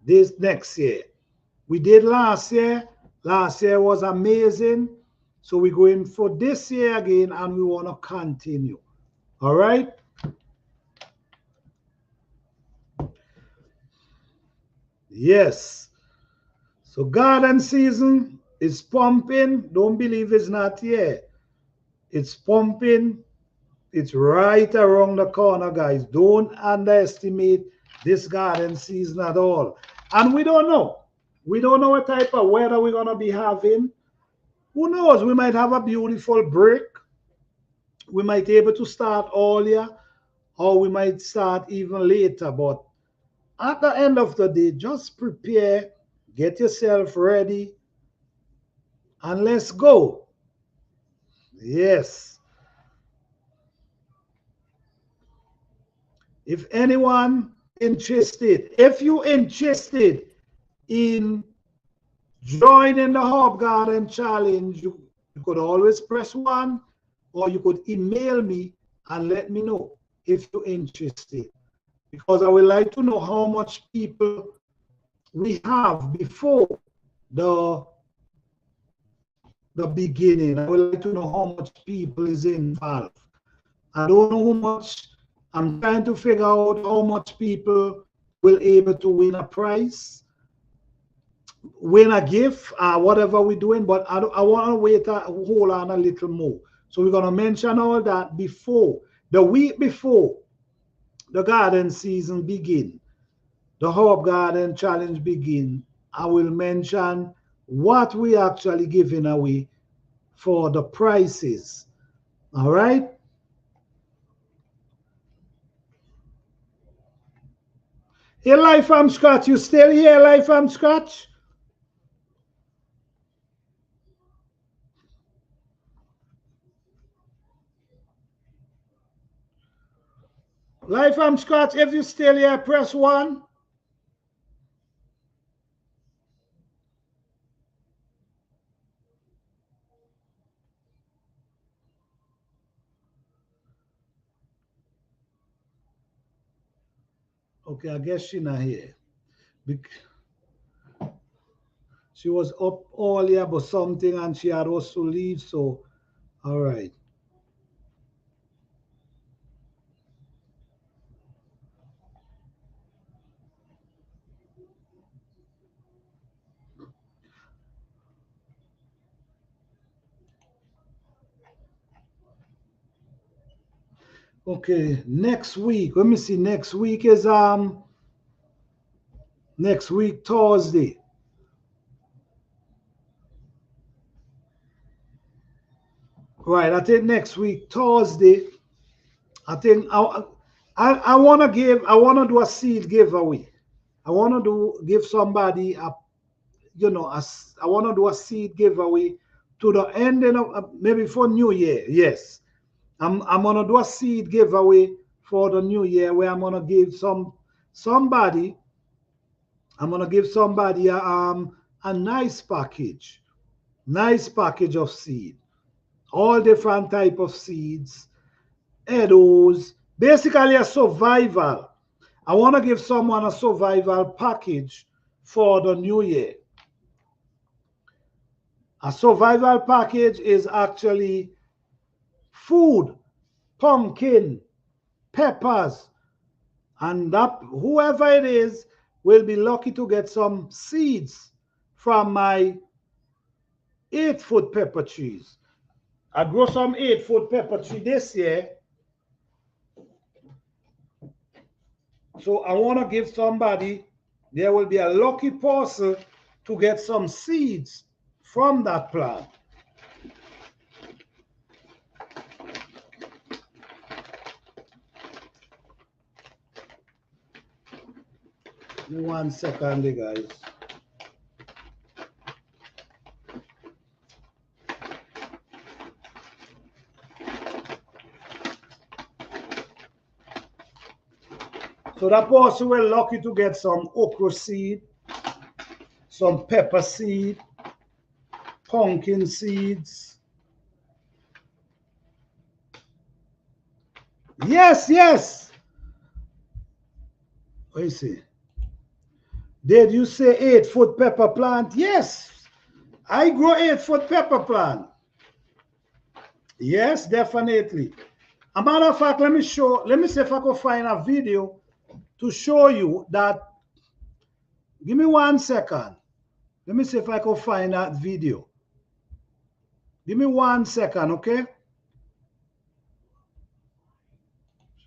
this next year. We did last year. Last year was amazing. So we're going for this year again, and we want to continue. All right? Yes. So garden season is pumping. Don't believe it's not here. It's pumping. It's right around the corner, guys. Don't underestimate this garden season at all. And we don't know. We don't know what type of weather we're going to be having. Who knows? We might have a beautiful break. We might be able to start earlier, or we might start even later. But at the end of the day, just prepare, get yourself ready, and let's go. Yes. If anyone interested, if you're interested in joining the Herb Garden Challenge, you could always press 1, or you could email me and let me know if you're interested. Because I would like to know how much people we have before the beginning. I would like to know how much people is involved. I don't know how much. I'm trying to figure out how much people will able to win a prize, win a gift, whatever we're doing. But I want to wait hold on a little more. So we're going to mention all that before, the week before the garden season begin, the Herb Garden Challenge begin. I will mention what we actually giving away for the prices. All right. Hey, Life from Scratch, you still here, Life from Scratch? Life from Scratch, if you still here, press 1. Okay, I guess she's not here. She was up earlier but something and she had also leave, so all right. Okay, next week. Let me see. Next week is next week Thursday. Right, I think next week Thursday. I think I want to do a seed giveaway. I want to give somebody a I want to do a seed giveaway to the ending of maybe for New Year. Yes, I'm gonna do a seed giveaway for the New Year where I'm gonna give somebody. I'm gonna give somebody a nice package of seed, all different type of seeds, Edos, basically a survival. I want to give someone a survival package for the New Year. A survival package is actually food, pumpkin, peppers, And that whoever it is will be lucky to get some seeds from my 8-foot pepper trees. I grow some 8-foot pepper tree this year. So I want to give somebody, there will be a lucky person to get some seeds from that plant. Give me 1 second, guys. So that person will lucky to get some okra seed, some pepper seed, pumpkin seeds. Yes, yes. What you see? Did you say 8-foot pepper plant? Yes, I grow 8-foot pepper plant. Yes, definitely. A matter of fact, let me see if I can find a video to show you that. Give me 1 second. Let me see if I can find that video. Give me 1 second, okay?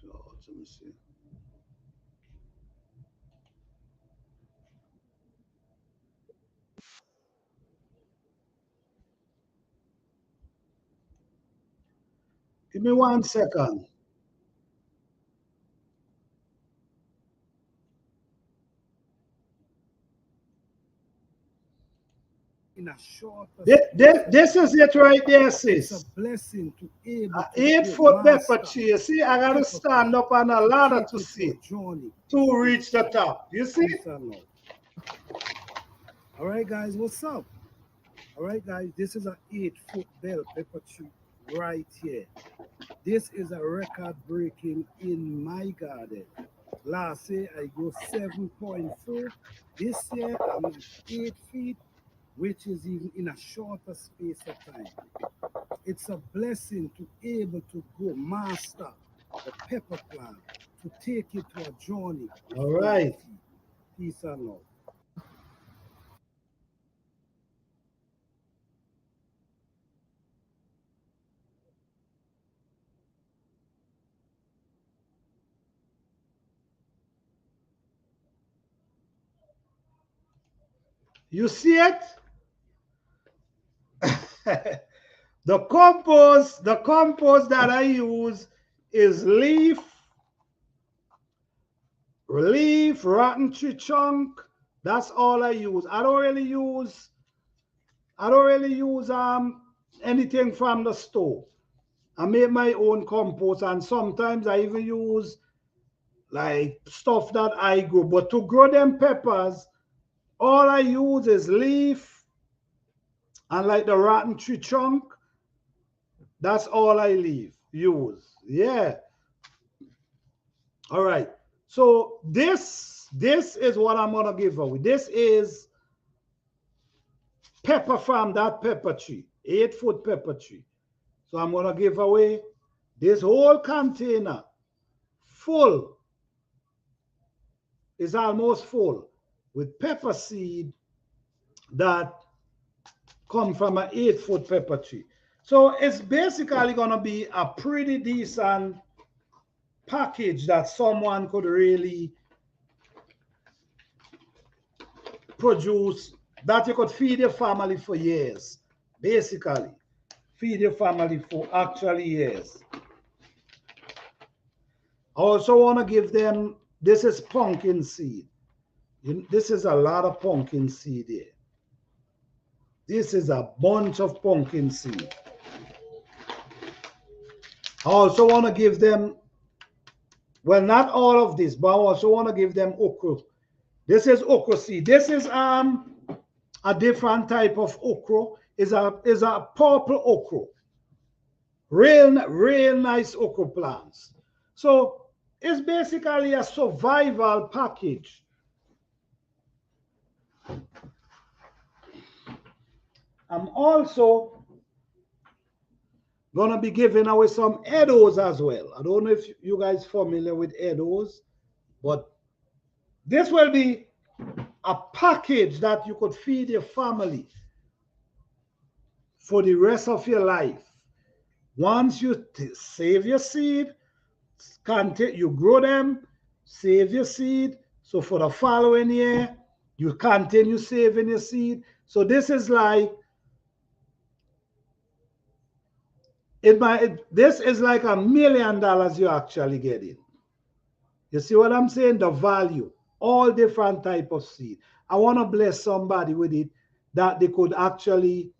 So let me see. Give me 1 second. In a short This is it right there, sis. It's a blessing to able to 8-foot pepper tree. You see, I gotta stand up on a ladder to see to reach the top. You see? All right, guys, what's up? All right, guys, this is an 8-foot bell pepper tree right here. This is a record breaking in my garden. Last year I grew 7.4. This year I'm at 8 feet, which is even in a shorter space of time. It's a blessing to be able to go master the pepper plant, to take it to a journey. All right. Peace and love. You see it? The compost that I use is leaf, rotten tree chunk. That's all I use. I don't really use anything from the store. I make my own compost, and sometimes I even use like stuff that I grow. But to grow them peppers, all I use is leaf and like the rotten tree trunk. That's all I use. Yeah. All right. So this is what I'm gonna give away. This is pepper from that pepper tree, 8-foot pepper tree. So I'm gonna give away this whole container full. Is almost full with pepper seed that come from an 8-foot pepper tree. So it's basically gonna be a pretty decent package that someone could really produce, that you could feed your family for years. Basically, feed your family for actually years. I also want to give them, this is pumpkin seed. This is a lot of pumpkin seed here. This is a bunch of pumpkin seed. I also want to give them, well, not all of this, but I also want to give them okra. This is okra seed. This is a different type of okra. Is a purple okra. Real nice okra plants. So it's basically a survival package. I'm also gonna be giving away some Edos as well. I don't know if you guys familiar with Edos. But this will be a package that you could feed your family for the rest of your life. Once you save your seed, you grow them, save your seed. So for the following year, you continue saving your seed. So this is like this is like $1 million you're actually getting. You see what I'm saying? The value, all different type of seed. I want to bless somebody with it that they could actually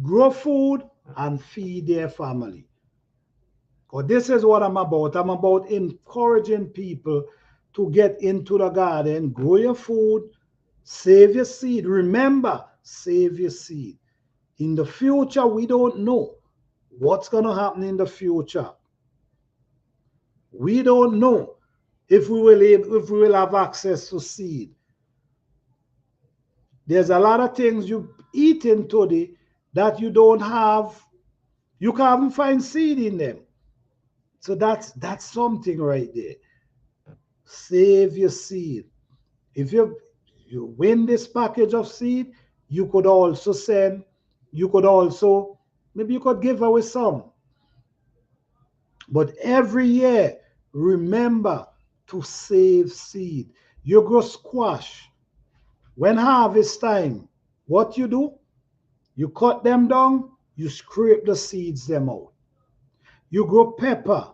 grow food and feed their family. Because this is what I'm about. I'm about encouraging people to get into the garden, grow your food, save your seed. Remember, save your seed. In the future, we don't know what's going to happen in the future. We don't know if we will have access to seed. There's a lot of things you eat in today that you don't have. You can't find seed in them. So that's something right there. Save your seed. If you win this package of seed, you could also maybe you could give away some. But every year, remember to save seed. You grow squash. When harvest time, what you do? You cut them down, you scrape the seeds them out. You grow pepper.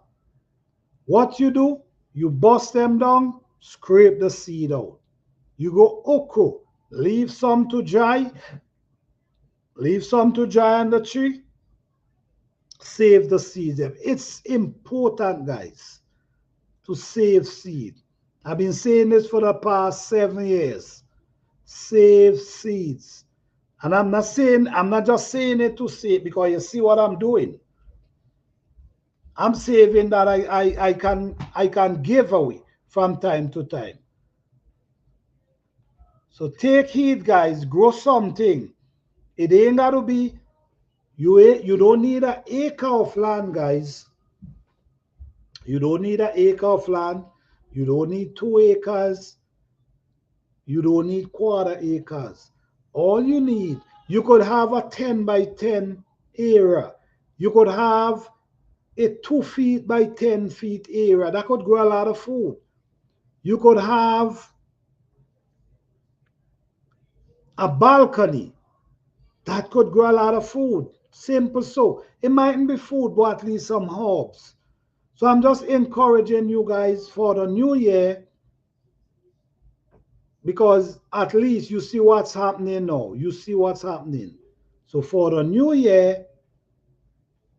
What you do? You bust them down, scrape the seed out. You go okra, leave some to dry on the tree, save the seeds. It's important, guys, to save seed. I've been saying this for the past 7 years. Save seeds. And I'm not just saying it to say it because you see what I'm doing. I'm saving that I can give away from time to time. So take heed, guys. Grow something. It ain't got to be, you don't need an acre of land, guys. You don't need an acre of land. You don't need 2 acres. You don't need quarter acres. All you need, you could have a 10 by 10 area. You could have a 2 feet by 10 feet area. That could grow a lot of food. You could have a balcony. That could grow a lot of food. Simple so. It mightn't be food, but at least some herbs. So I'm just encouraging you guys for the new year, because at least you see what's happening now. You see what's happening. So for the new year,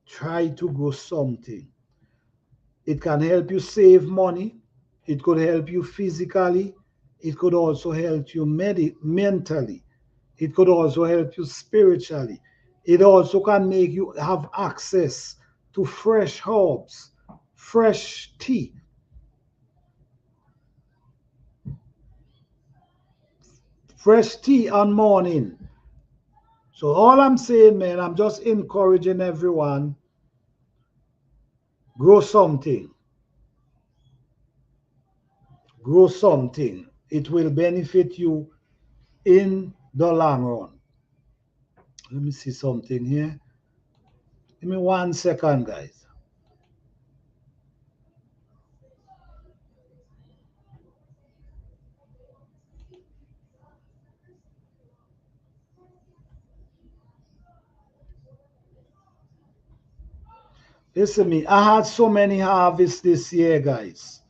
try to grow something. It can help you save money. It could help you physically. It could also help you mentally. It could also help you spiritually. It also can make you have access to fresh herbs, fresh tea. Fresh tea on morning. So all I'm saying, man, I'm just encouraging everyone, grow something. Grow something. It will benefit you in the long run. Let me see something here. Give me 1 second, guys. Listen to me. I had so many harvests this year, guys.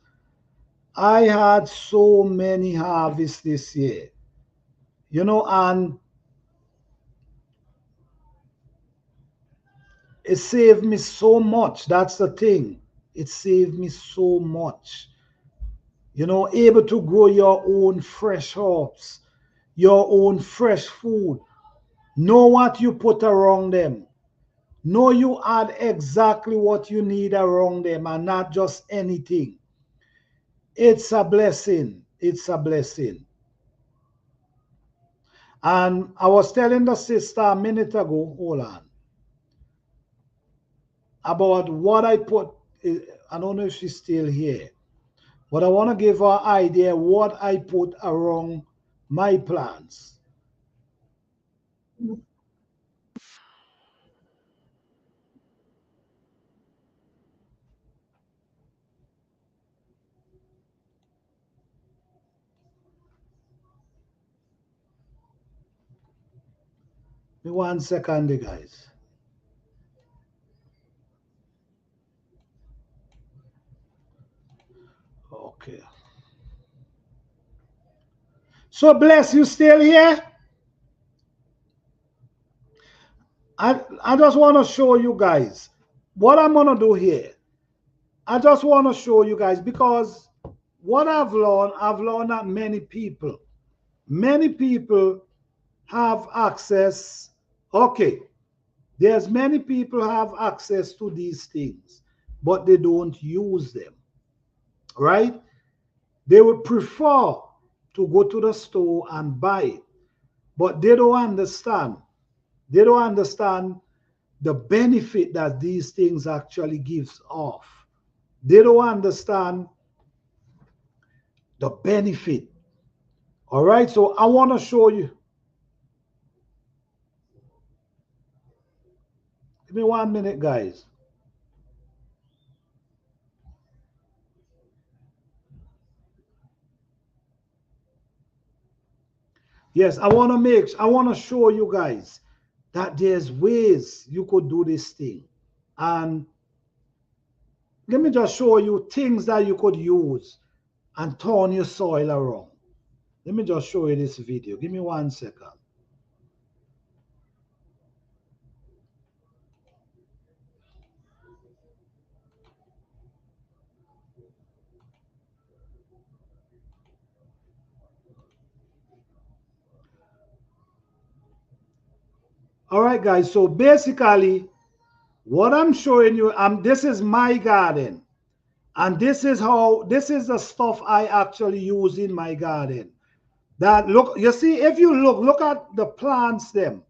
I had so many harvests this year. You know, and it saved me so much. That's the thing. It saved me so much. You know, able to grow your own fresh herbs, your own fresh food. Know what you put around them. Know you add exactly what you need around them and not just anything. It's a blessing. It's a blessing. And I was telling the sister a minute ago, hold on, about what I put I don't know if she's still here, but I want to give her idea what I put around my plants. Me 1 second, guys. Okay. So bless you still here? I just want to show you guys what I'm gonna do here. I just want to show you guys because what I've learned that many people have access. Okay, there's many people have access to these things, but they don't use them, right? They would prefer to go to the store and buy it, but they don't understand. They don't understand the benefit that these things actually gives off. They don't understand the benefit. All right, so I want to show you. Give me 1 minute, guys. Yes, I want to show you guys that there's ways you could do this thing. And let me just show you things that you could use and turn your soil around. Let me just show you this video. Give me 1 second. All right, guys. So basically, what I'm showing you, this is my garden. And this is the stuff I actually use in my garden. That look, you see, if you look at the plants, them,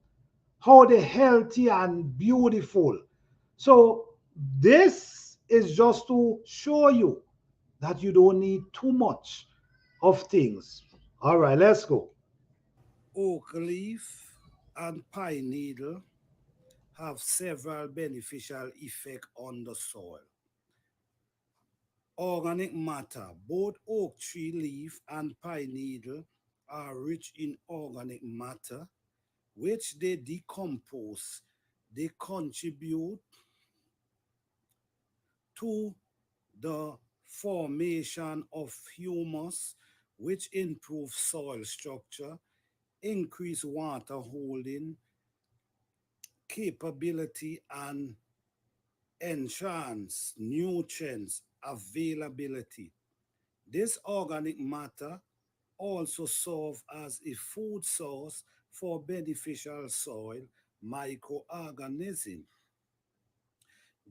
how they're healthy and beautiful. So this is just to show you that you don't need too much of things. All right, let's go. Oak leaf and pine needle have several beneficial effects on the soil. Organic matter, both oak tree leaf and pine needle are rich in organic matter, which they decompose. They contribute to the formation of humus, which improves soil structure, increase water holding capability, and enhance nutrients availability. This organic matter also serve as a food source for beneficial soil microorganisms.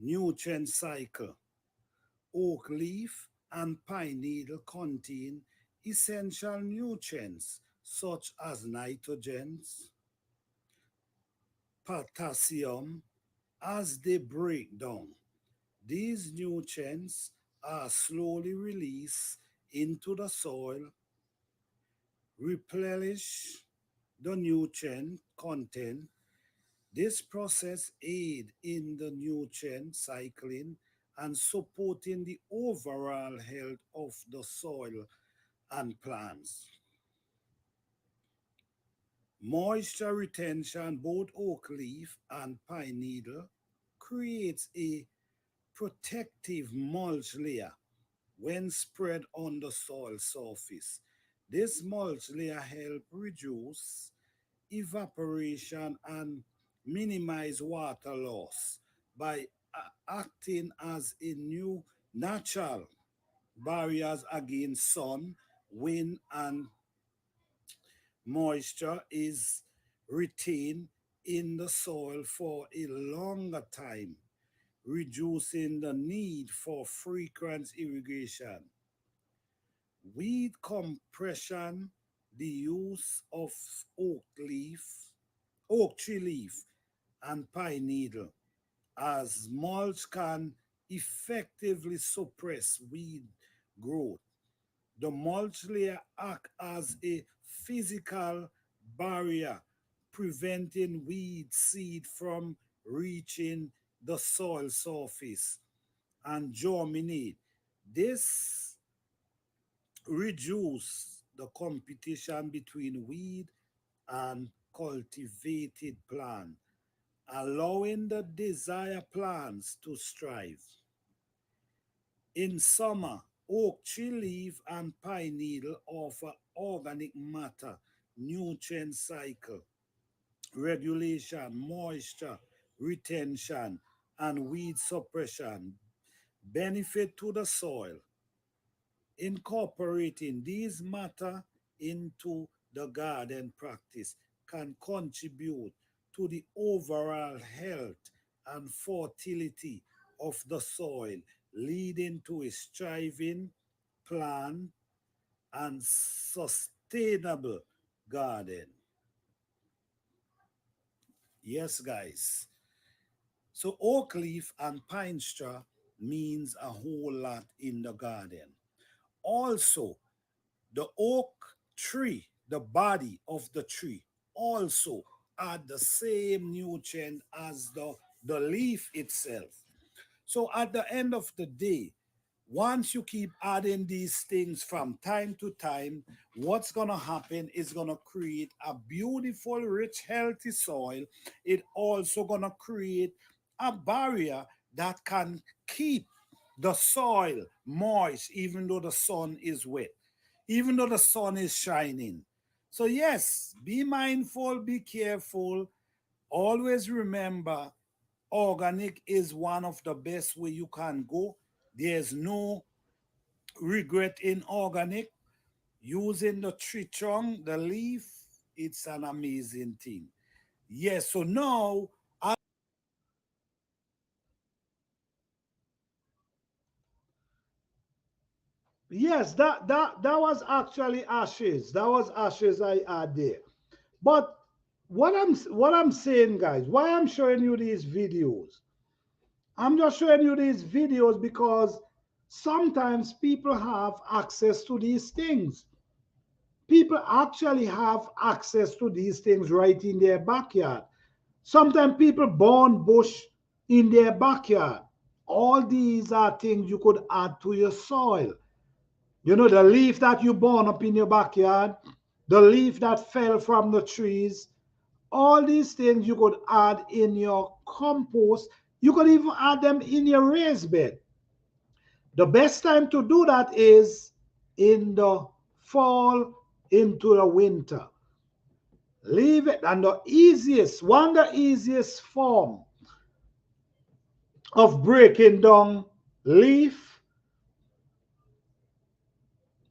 Nutrient cycle. Oak leaf and pine needle contain essential nutrients such as nitrogen, potassium. As they break down, these nutrients are slowly released into the soil, replenish the nutrient content. This process aid in the nutrient cycling and supporting the overall health of the soil and plants. Moisture retention, both oak leaf and pine needle, creates a protective mulch layer when spread on the soil surface. This mulch layer helps reduce evaporation and minimize water loss by acting as a new natural barriers against sun, wind, and moisture is retained in the soil for a longer time, reducing the need for frequent irrigation. Weed compression, the use of oak tree leaf, and pine needle as mulch can effectively suppress weed growth. The mulch layer acts as a physical barrier, preventing weed seed from reaching the soil surface and germinate. This reduces the competition between weed and cultivated plant, allowing the desired plants to strive. In summer, oak tree leaf and pine needle offer organic matter, nutrient cycle, regulation, moisture, retention, and weed suppression benefit to the soil. Incorporating these matter into the garden practice can contribute to the overall health and fertility of the soil, leading to a thriving plant and sustainable garden. Yes, guys. So oak leaf and pine straw means a whole lot in the garden. Also, the oak tree, the body of the tree, also add the same nutrient as the leaf itself. So at the end of the day, once you keep adding these things from time to time, what's going to happen is going to create a beautiful, rich, healthy soil. It also going to create a barrier that can keep the soil moist even though the sun is wet, even though the sun is shining. So yes, be mindful, be careful. Always remember, organic is one of the best way you can go. There's no regret in organic. Using the tree trunk, the leaf, it's an amazing thing. Yes, so now Yes, that was actually ashes. That was ashes I had there. But what I'm saying, guys, why I'm showing you these videos, I'm just showing you these videos because sometimes people have access to these things. People actually have access to these things right in their backyard. Sometimes people burn bush in their backyard. All these are things you could add to your soil. You know, the leaf that you burn up in your backyard, the leaf that fell from the trees, all these things you could add in your compost. You could even add them in your raised bed. The best time to do that is in the fall into the winter. Leave it. And the easiest form of breaking down leaf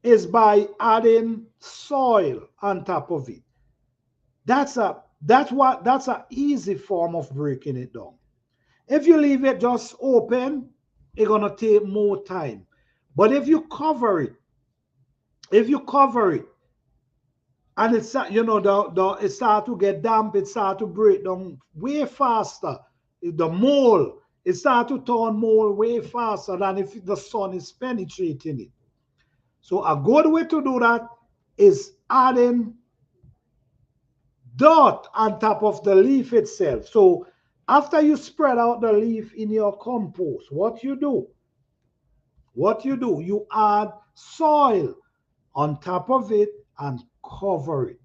is by adding soil on top of it. That's an easy form of breaking it down. If you leave it just open, it's gonna take more time. But if you cover it, and it's it start to get damp, it start to break down way faster. The mold, it start to turn mold way faster than if the sun is penetrating it. So a good way to do that is adding dirt on top of the leaf itself. So after you spread out the leaf in your compost, you add soil on top of it and cover it.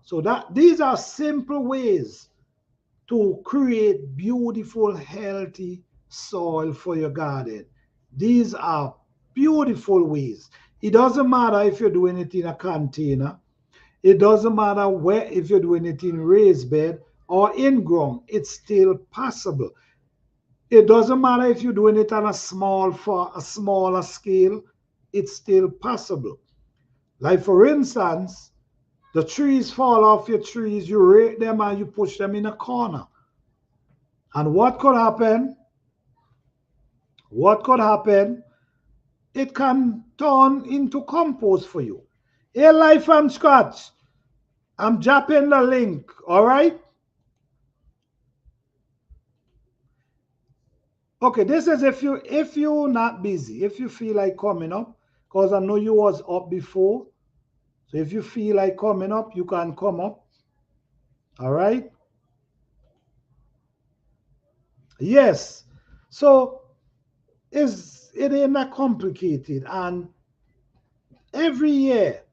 So that these are simple ways to create beautiful, healthy soil for your garden. These are beautiful ways. It doesn't matter if you're doing it in a container. It doesn't matter where, if you're doing it in raised bed or in ground, it's still possible. It doesn't matter if you're doing it on for a smaller scale, it's still possible. Like for instance, the trees fall off your trees, you rake them and you push them in a corner. And what could happen? What could happen? It can turn into compost for you. Hey, Life from Scratch, I'm dropping the link, all right? Okay, this is if you're not busy, if you feel like coming up, because I know you was up before. So if you feel like coming up, you can come up. All right. Yes. So it ain't that complicated. And every year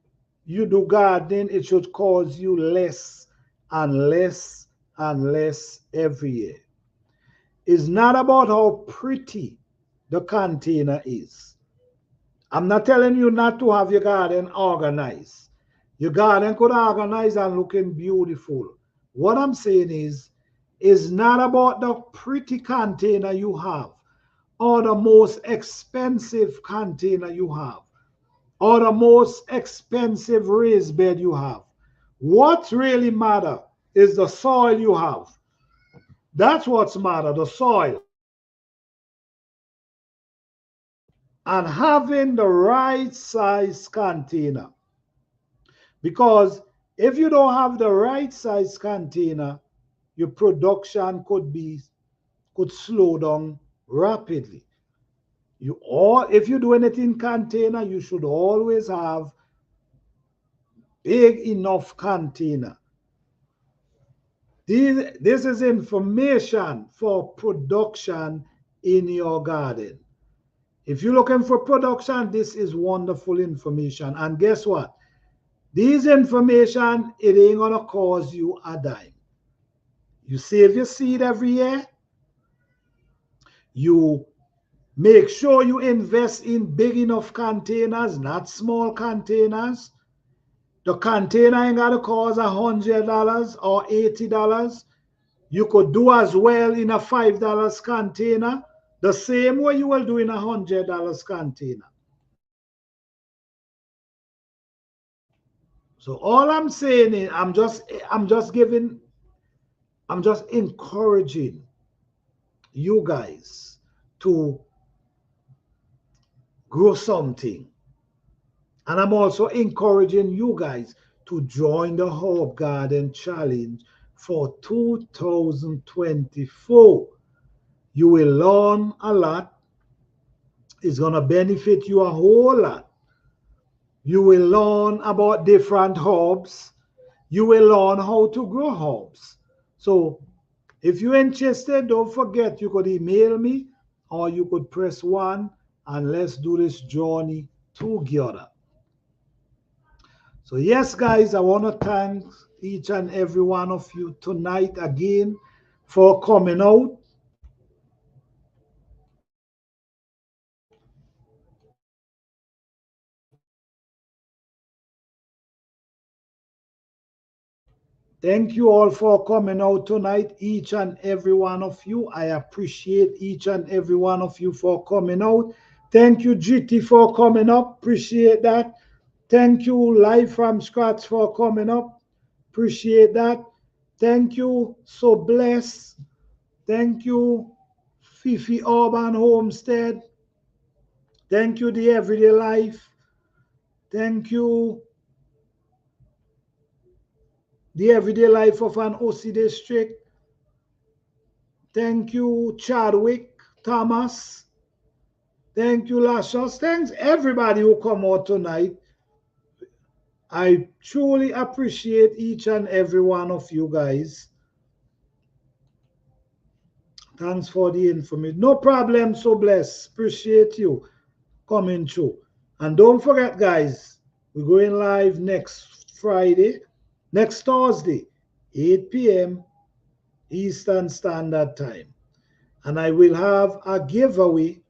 you do gardening, it should cost you less and less and less every year. It's not about how pretty the container is. I'm not telling you not to have your garden organized. Your garden could organize and looking beautiful. What I'm saying is, it's not about the pretty container you have, or the most expensive container you have, or the most expensive raised bed you have. What really matter is the soil you have. That's what's matter, the soil. And having the right size container. Because if you don't have the right size container, your production could slow down rapidly. If you do anything container, you should always have big enough container. This is information for production in your garden. If you're looking for production, this is wonderful information. And guess what? This information, it ain't gonna cost you a dime. You save your seed every year. You make sure you invest in big enough containers, not small containers. The container ain't gotta cost $100 or $80. You could do as well in a $5 container, the same way you will do in a $100 container. So all I'm saying is I'm just encouraging you guys to grow something. And I'm also encouraging you guys to join the Herb Garden Challenge for 2024. You will learn a lot. It's going to benefit you a whole lot. You will learn about different herbs. You will learn how to grow herbs. So if you're interested, don't forget you could email me or you could press 1 and let's do this journey together. So yes, guys, I want to thank each and every one of you tonight again for coming out. Thank you all for coming out tonight, each and every one of you. I appreciate each and every one of you for coming out. Thank you, GT, for coming up. Appreciate that. Thank you, Live from Scratch, for coming up. Appreciate that. Thank you, So Blessed. Thank you, Fifi Urban Homestead. Thank you, The Everyday Life. Thank you, The Everyday Life of an OC District. Thank you, Chadwick Thomas. Thank you, Lashos. Thanks everybody who come out tonight. I truly appreciate each and every one of you guys. Thanks for the information. No problem, So Blessed. Appreciate you coming through. And don't forget, guys, we're going live next Thursday, 8 p.m. Eastern Standard Time. And I will have a giveaway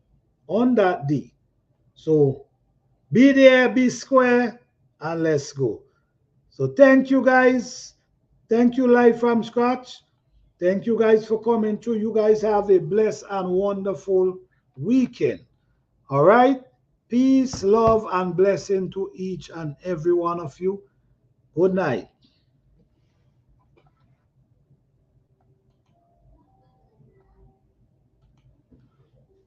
on that day. So be there, be square, and let's go. So thank you, guys. Thank you, Live from Scratch. Thank you guys for coming through. You guys have a blessed and wonderful weekend. All right? Peace, love, and blessing to each and every one of you. Good night.